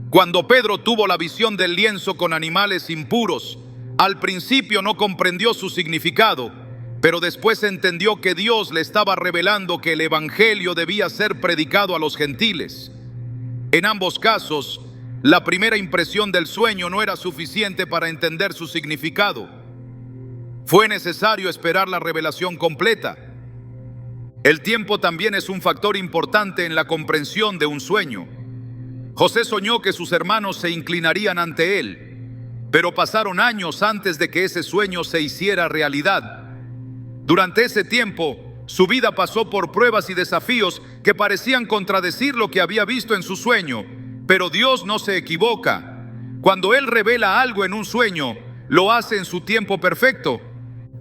[SPEAKER 1] Cuando Pedro tuvo la visión del lienzo con animales impuros, al principio no comprendió su significado, pero después entendió que Dios le estaba revelando que el evangelio debía ser predicado a los gentiles. En ambos casos, la primera impresión del sueño no era suficiente para entender su significado. Fue necesario esperar la revelación completa. El tiempo también es un factor importante en la comprensión de un sueño. José soñó que sus hermanos se inclinarían ante él, pero pasaron años antes de que ese sueño se hiciera realidad. Durante ese tiempo, su vida pasó por pruebas y desafíos que parecían contradecir lo que había visto en su sueño, pero Dios no se equivoca. Cuando Él revela algo en un sueño, lo hace en su tiempo perfecto.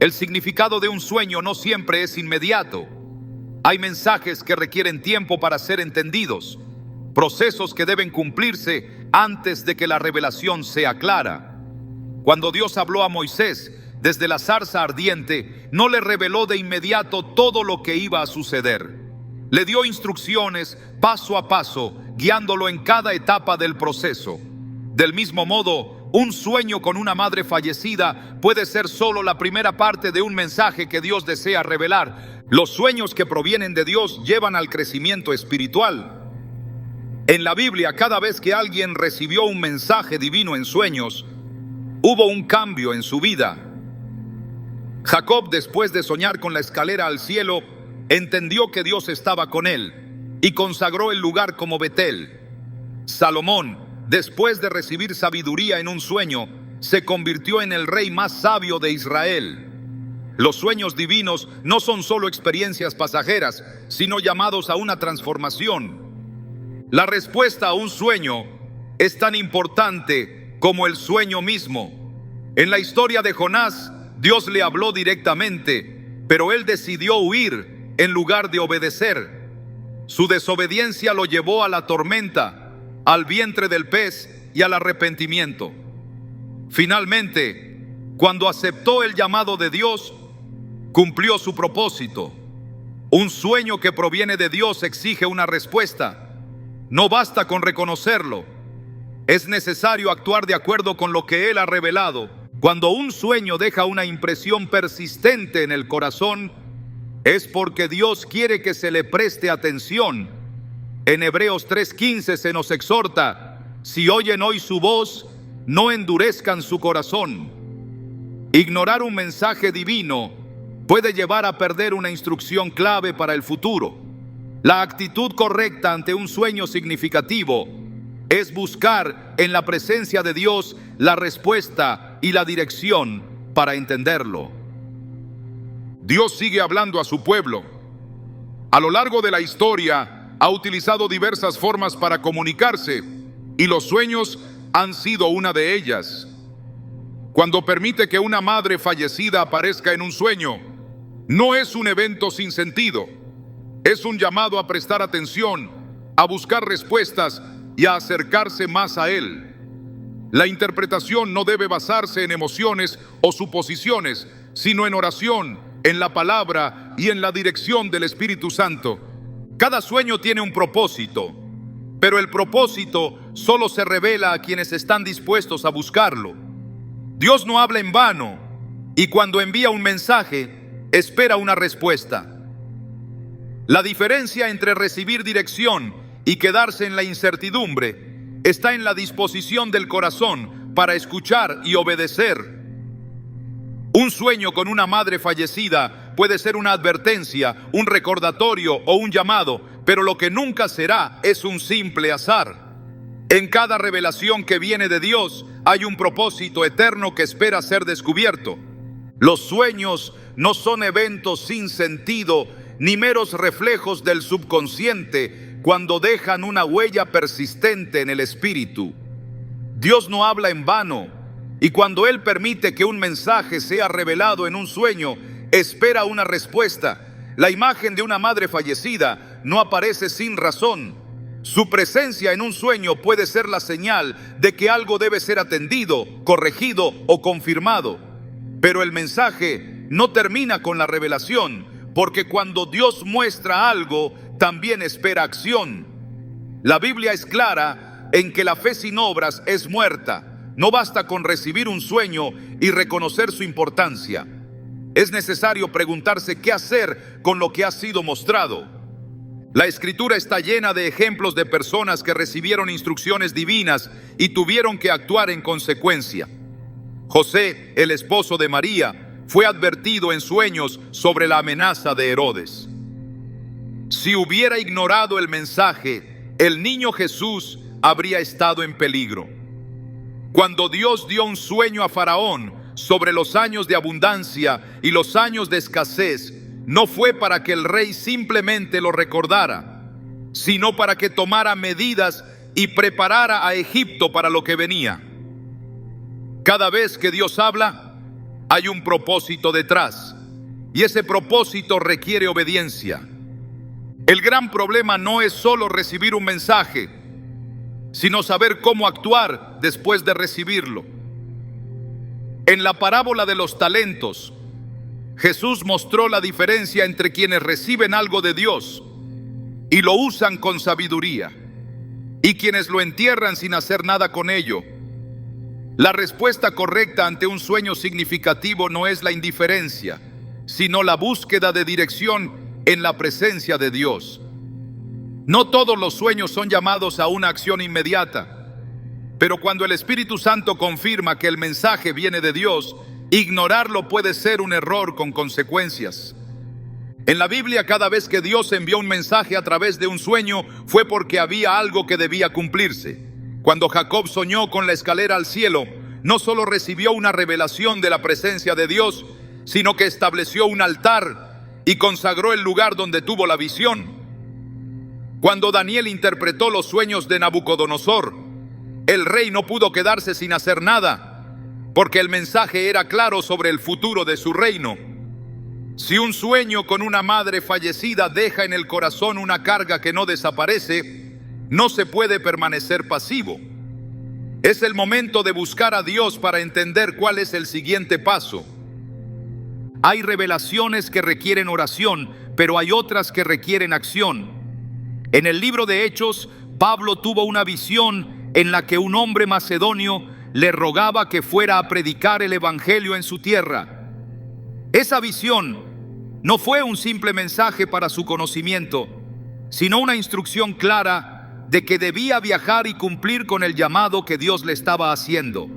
[SPEAKER 1] El significado de un sueño no siempre es inmediato. Hay mensajes que requieren tiempo para ser entendidos, procesos que deben cumplirse antes de que la revelación sea clara. Cuando Dios habló a Moisés desde la zarza ardiente, no le reveló de inmediato todo lo que iba a suceder. Le dio instrucciones paso a paso, guiándolo en cada etapa del proceso. Del mismo modo, un sueño con una madre fallecida puede ser solo la primera parte de un mensaje que Dios desea revelar. Los sueños que provienen de Dios llevan al crecimiento espiritual. En la Biblia, cada vez que alguien recibió un mensaje divino en sueños, hubo un cambio en su vida. Jacob, después de soñar con la escalera al cielo, entendió que Dios estaba con él y consagró el lugar como Betel. Salomón, después de recibir sabiduría en un sueño, se convirtió en el rey más sabio de Israel. Los sueños divinos no son solo experiencias pasajeras, sino llamados a una transformación. La respuesta a un sueño es tan importante como el sueño mismo. En la historia de Jonás, Dios le habló directamente, pero él decidió huir en lugar de obedecer. Su desobediencia lo llevó a la tormenta, al vientre del pez y al arrepentimiento. Finalmente, cuando aceptó el llamado de Dios, cumplió su propósito. Un sueño que proviene de Dios exige una respuesta. No basta con reconocerlo. Es necesario actuar de acuerdo con lo que Él ha revelado. Cuando un sueño deja una impresión persistente en el corazón, es porque Dios quiere que se le preste atención. En Hebreos 3:15 se nos exhorta: si oyen hoy su voz, no endurezcan su corazón. Ignorar un mensaje divino puede llevar a perder una instrucción clave para el futuro. La actitud correcta ante un sueño significativo es buscar en la presencia de Dios la respuesta y la dirección para entenderlo. Dios sigue hablando a su pueblo. A lo largo de la historia ha utilizado diversas formas para comunicarse, y los sueños han sido una de ellas. Cuando permite que una madre fallecida aparezca en un sueño, no es un evento sin sentido. Es un llamado a prestar atención, a buscar respuestas y a acercarse más a Él. La interpretación no debe basarse en emociones o suposiciones, sino en oración, en la palabra y en la dirección del Espíritu Santo. Cada sueño tiene un propósito, pero el propósito solo se revela a quienes están dispuestos a buscarlo. Dios no habla en vano, y cuando envía un mensaje, espera una respuesta. La diferencia entre recibir dirección y quedarse en la incertidumbre está en la disposición del corazón para escuchar y obedecer. Un sueño con una madre fallecida puede ser una advertencia, un recordatorio o un llamado, pero lo que nunca será es un simple azar. En cada revelación que viene de Dios hay un propósito eterno que espera ser descubierto. Los sueños no son eventos sin sentido ni meros reflejos del subconsciente cuando dejan una huella persistente en el espíritu. Dios no habla en vano, y cuando Él permite que un mensaje sea revelado en un sueño, espera una respuesta. La imagen de una madre fallecida no aparece sin razón. Su presencia en un sueño puede ser la señal de que algo debe ser atendido, corregido o confirmado. Pero el mensaje no termina con la revelación, porque cuando Dios muestra algo, también espera acción. La Biblia es clara en que la fe sin obras es muerta. No basta con recibir un sueño y reconocer su importancia. Es necesario preguntarse qué hacer con lo que ha sido mostrado. La Escritura está llena de ejemplos de personas que recibieron instrucciones divinas y tuvieron que actuar en consecuencia. José, el esposo de María, fue advertido en sueños sobre la amenaza de Herodes. Si hubiera ignorado el mensaje, el niño Jesús habría estado en peligro. Cuando Dios dio un sueño a Faraón sobre los años de abundancia y los años de escasez, no fue para que el rey simplemente lo recordara, sino para que tomara medidas y preparara a Egipto para lo que venía. Cada vez que Dios habla, hay un propósito detrás, y ese propósito requiere obediencia. El gran problema no es solo recibir un mensaje, sino saber cómo actuar después de recibirlo. En la parábola de los talentos, Jesús mostró la diferencia entre quienes reciben algo de Dios y lo usan con sabiduría, y quienes lo entierran sin hacer nada con ello. La respuesta correcta ante un sueño significativo no es la indiferencia, sino la búsqueda de dirección en la presencia de Dios. No todos los sueños son llamados a una acción inmediata, pero cuando el Espíritu Santo confirma que el mensaje viene de Dios, Ignorarlo puede ser un error con consecuencias. En la Biblia, cada vez que Dios envió un mensaje a través de un sueño, fue porque había algo que debía cumplirse. Cuando Jacob soñó con la escalera al cielo, no solo recibió una revelación de la presencia de Dios, sino que estableció un altar y consagró el lugar donde tuvo la visión. Cuando Daniel interpretó los sueños de Nabucodonosor, el rey no pudo quedarse sin hacer nada, porque el mensaje era claro sobre el futuro de su reino. Si un sueño con una madre fallecida deja en el corazón una carga que no desaparece, no se puede permanecer pasivo. Es el momento de buscar a Dios para entender cuál es el siguiente paso. Hay revelaciones que requieren oración, pero hay otras que requieren acción. En el libro de Hechos, Pablo tuvo una visión en la que un hombre macedonio le rogaba que fuera a predicar el evangelio en su tierra. Esa visión no fue un simple mensaje para su conocimiento, sino una instrucción clara de que debía viajar y cumplir con el llamado que Dios le estaba haciendo.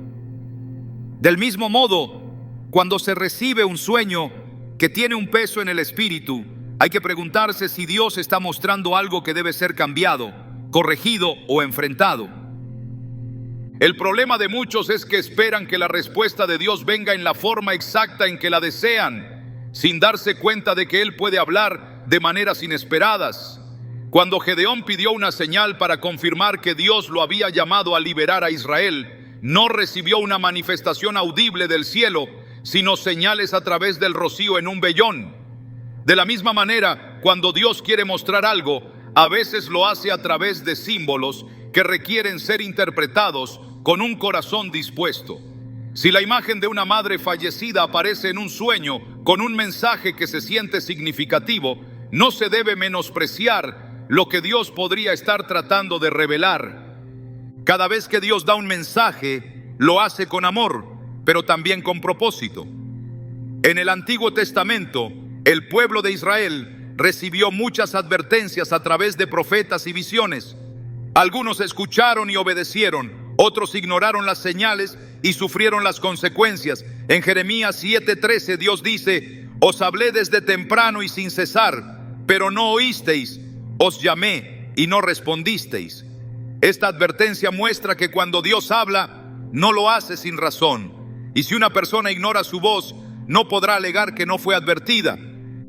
[SPEAKER 1] Del mismo modo, cuando se recibe un sueño que tiene un peso en el espíritu, hay que preguntarse si Dios está mostrando algo que debe ser cambiado, corregido o enfrentado. El problema de muchos es que esperan que la respuesta de Dios venga en la forma exacta en que la desean, sin darse cuenta de que Él puede hablar de maneras inesperadas. Cuando Gedeón pidió una señal para confirmar que Dios lo había llamado a liberar a Israel, no recibió una manifestación audible del cielo, sino señales a través del rocío en un vellón. De la misma manera, cuando Dios quiere mostrar algo, a veces lo hace a través de símbolos que requieren ser interpretados con un corazón dispuesto. Si la imagen de una madre fallecida aparece en un sueño con un mensaje que se siente significativo, no se debe menospreciar lo que Dios podría estar tratando de revelar. Cada vez que Dios da un mensaje, lo hace con amor, pero también con propósito. En el Antiguo Testamento, el pueblo de Israel recibió muchas advertencias a través de profetas y visiones. Algunos escucharon y obedecieron, otros ignoraron las señales y sufrieron las consecuencias. En Jeremías 7:13 Dios dice: os hablé desde temprano y sin cesar, pero no oísteis, os llamé y no respondisteis. Esta advertencia muestra que cuando Dios habla, no lo hace sin razón. Y si una persona ignora su voz, no podrá alegar que no fue advertida.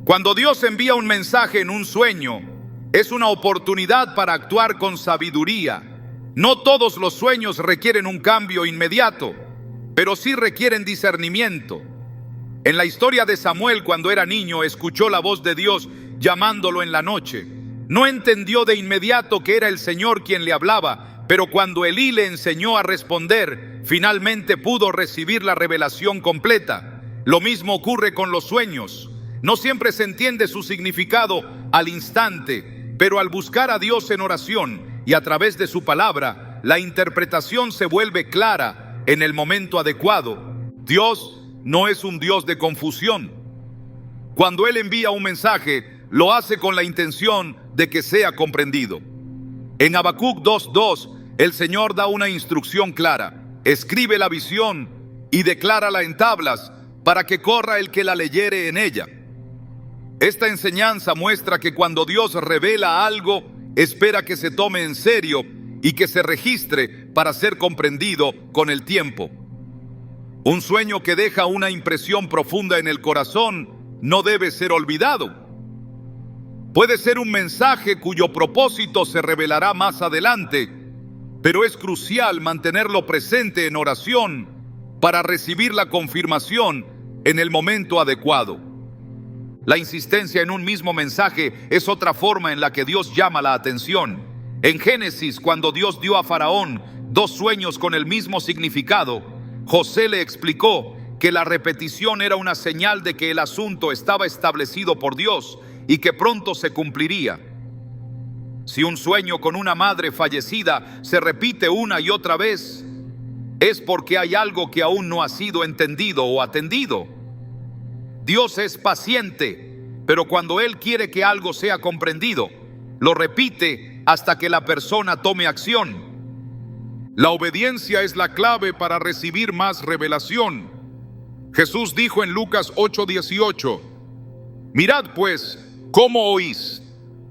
[SPEAKER 1] Cuando Dios envía un mensaje en un sueño, es una oportunidad para actuar con sabiduría. No todos los sueños requieren un cambio inmediato, pero sí requieren discernimiento. En la historia de Samuel, cuando era niño, escuchó la voz de Dios llamándolo en la noche. No entendió de inmediato que era el Señor quien le hablaba, pero cuando Elí le enseñó a responder, finalmente pudo recibir la revelación completa. Lo mismo ocurre con los sueños. No siempre se entiende su significado al instante, pero al buscar a Dios en oración y a través de su palabra, la interpretación se vuelve clara en el momento adecuado. Dios no es un Dios de confusión. Cuando Él envía un mensaje, lo hace con la intención de que sea comprendido. En Habacuc 2:2, el Señor da una instrucción clara: escribe la visión y declárala en tablas, para que corra el que la leyere en ella. Esta enseñanza muestra que cuando Dios revela algo, espera que se tome en serio y que se registre para ser comprendido con el tiempo. Un sueño que deja una impresión profunda en el corazón no debe ser olvidado. Puede ser un mensaje cuyo propósito se revelará más adelante, pero es crucial mantenerlo presente en oración para recibir la confirmación en el momento adecuado. La insistencia en un mismo mensaje es otra forma en la que Dios llama la atención. En Génesis, cuando Dios dio a Faraón 2 sueños con el mismo significado, José le explicó que la repetición era una señal de que el asunto estaba establecido por Dios y que pronto se cumpliría. Si un sueño con una madre fallecida se repite una y otra vez, es porque hay algo que aún no ha sido entendido o atendido. Dios es paciente, pero cuando Él quiere que algo sea comprendido, lo repite hasta que la persona tome acción. La obediencia es la clave para recibir más revelación. Jesús dijo en Lucas 8:18, mirad pues cómo oís,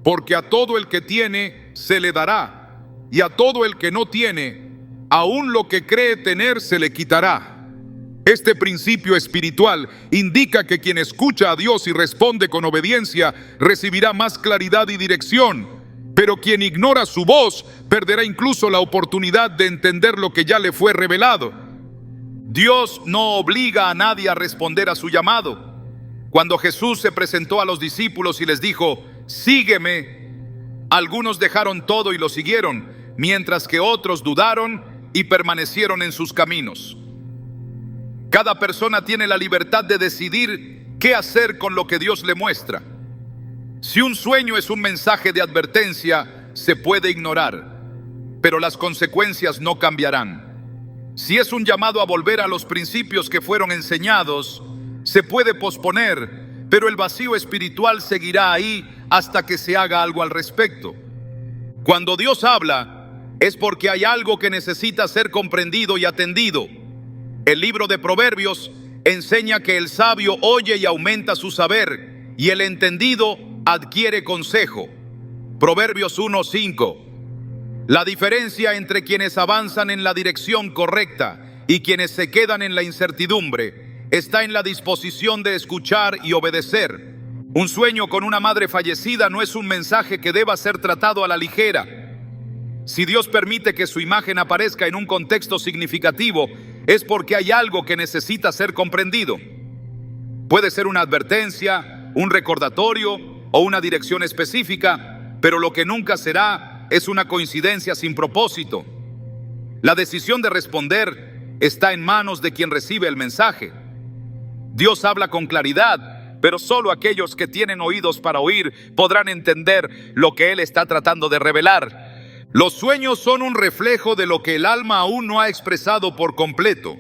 [SPEAKER 1] porque a todo el que tiene se le dará, y a todo el que no tiene, aún lo que cree tener se le quitará. Este principio espiritual indica que quien escucha a Dios y responde con obediencia recibirá más claridad y dirección, pero quien ignora su voz perderá incluso la oportunidad de entender lo que ya le fue revelado. Dios no obliga a nadie a responder a su llamado. Cuando Jesús se presentó a los discípulos y les dijo, sígueme, algunos dejaron todo y lo siguieron, mientras que otros dudaron y permanecieron en sus caminos. Cada persona tiene la libertad de decidir qué hacer con lo que Dios le muestra. Si un sueño es un mensaje de advertencia, se puede ignorar, pero las consecuencias no cambiarán. Si es un llamado a volver a los principios que fueron enseñados, se puede posponer, pero el vacío espiritual seguirá ahí hasta que se haga algo al respecto. Cuando Dios habla, es porque hay algo que necesita ser comprendido y atendido. El libro de Proverbios enseña que el sabio oye y aumenta su saber, y el entendido adquiere consejo. Proverbios 1:5. La diferencia entre quienes avanzan en la dirección correcta y quienes se quedan en la incertidumbre está en la disposición de escuchar y obedecer. Un sueño con una madre fallecida no es un mensaje que deba ser tratado a la ligera. Si Dios permite que su imagen aparezca en un contexto significativo, es porque hay algo que necesita ser comprendido. Puede ser una advertencia, un recordatorio o una dirección específica, pero lo que nunca será es una coincidencia sin propósito. La decisión de responder está en manos de quien recibe el mensaje. Dios habla con claridad, pero solo aquellos que tienen oídos para oír podrán entender lo que Él está tratando de revelar. Los sueños son un reflejo de lo que el alma aún no ha expresado por completo.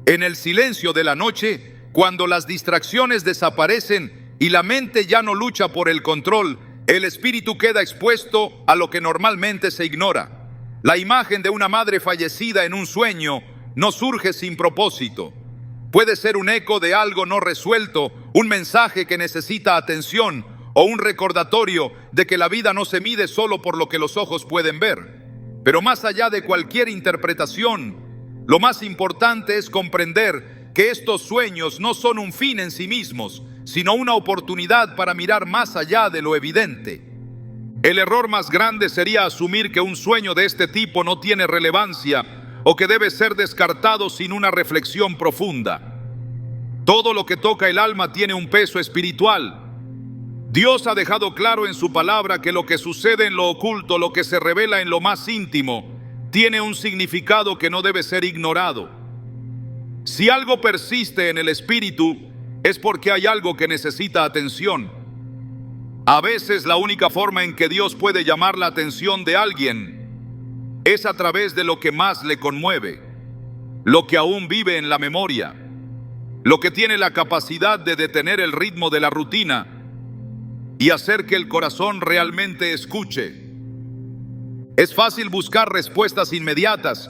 [SPEAKER 1] En el silencio de la noche, cuando las distracciones desaparecen y la mente ya no lucha por el control, el espíritu queda expuesto a lo que normalmente se ignora. La imagen de una madre fallecida en un sueño no surge sin propósito. Puede ser un eco de algo no resuelto, un mensaje que necesita atención o un recordatorio de que la vida no se mide solo por lo que los ojos pueden ver. Pero más allá de cualquier interpretación, lo más importante es comprender que estos sueños no son un fin en sí mismos, sino una oportunidad para mirar más allá de lo evidente. El error más grande sería asumir que un sueño de este tipo no tiene relevancia o que debe ser descartado sin una reflexión profunda. Todo lo que toca el alma tiene un peso espiritual. Dios ha dejado claro en su palabra que lo que sucede en lo oculto, lo que se revela en lo más íntimo, tiene un significado que no debe ser ignorado. Si algo persiste en el espíritu, es porque hay algo que necesita atención. A veces la única forma en que Dios puede llamar la atención de alguien es a través de lo que más le conmueve, lo que aún vive en la memoria, lo que tiene la capacidad de detener el ritmo de la rutina y hacer que el corazón realmente escuche. Es fácil buscar respuestas inmediatas,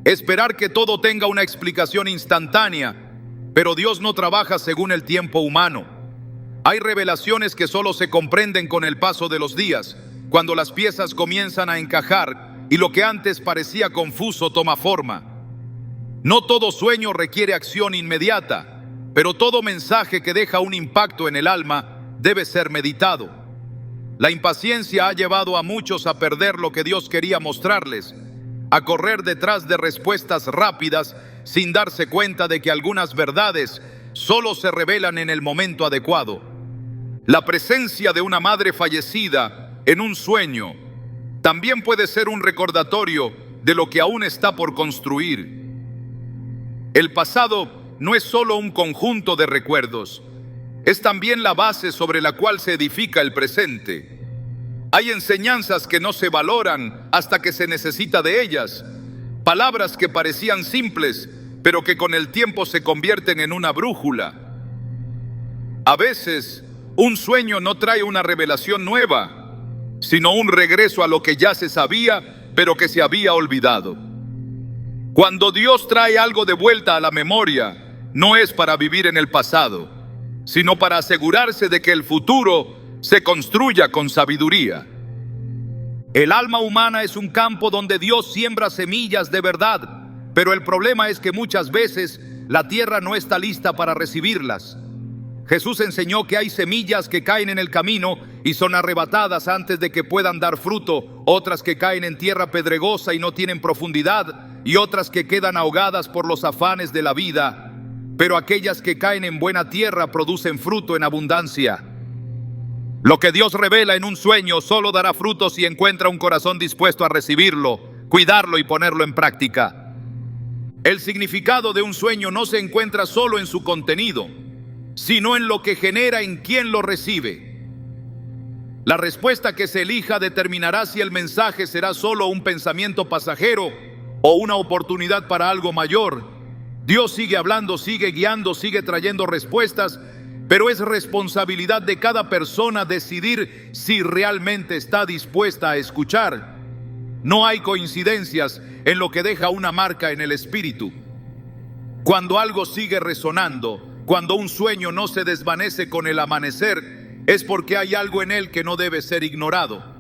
[SPEAKER 1] esperar que todo tenga una explicación instantánea, pero Dios no trabaja según el tiempo humano. Hay revelaciones que solo se comprenden con el paso de los días, cuando las piezas comienzan a encajar y lo que antes parecía confuso toma forma. No todo sueño requiere acción inmediata, pero todo mensaje que deja un impacto en el alma debe ser meditado. La impaciencia ha llevado a muchos a perder lo que Dios quería mostrarles, a correr detrás de respuestas rápidas sin darse cuenta de que algunas verdades solo se revelan en el momento adecuado. La presencia de una madre fallecida en un sueño también puede ser un recordatorio de lo que aún está por construir. El pasado no es solo un conjunto de recuerdos, es también la base sobre la cual se edifica el presente. Hay enseñanzas que no se valoran hasta que se necesita de ellas, palabras que parecían simples, pero que con el tiempo se convierten en una brújula. A veces, un sueño no trae una revelación nueva, sino un regreso a lo que ya se sabía, pero que se había olvidado. Cuando Dios trae algo de vuelta a la memoria, no es para vivir en el pasado, sino para asegurarse de que el futuro se construya con sabiduría. El alma humana es un campo donde Dios siembra semillas de verdad, pero el problema es que muchas veces la tierra no está lista para recibirlas. Jesús enseñó que hay semillas que caen en el camino y son arrebatadas antes de que puedan dar fruto, otras que caen en tierra pedregosa y no tienen profundidad, y otras que quedan ahogadas por los afanes de la vida. Pero aquellas que caen en buena tierra producen fruto en abundancia. Lo que Dios revela en un sueño solo dará fruto si encuentra un corazón dispuesto a recibirlo, cuidarlo y ponerlo en práctica. El significado de un sueño no se encuentra solo en su contenido, sino en lo que genera en quien lo recibe. La respuesta que se elija determinará si el mensaje será solo un pensamiento pasajero o una oportunidad para algo mayor. Dios sigue hablando, sigue guiando, sigue trayendo respuestas, pero es responsabilidad de cada persona decidir si realmente está dispuesta a escuchar. No hay coincidencias en lo que deja una marca en el espíritu. Cuando algo sigue resonando, cuando un sueño no se desvanece con el amanecer, es porque hay algo en él que no debe ser ignorado.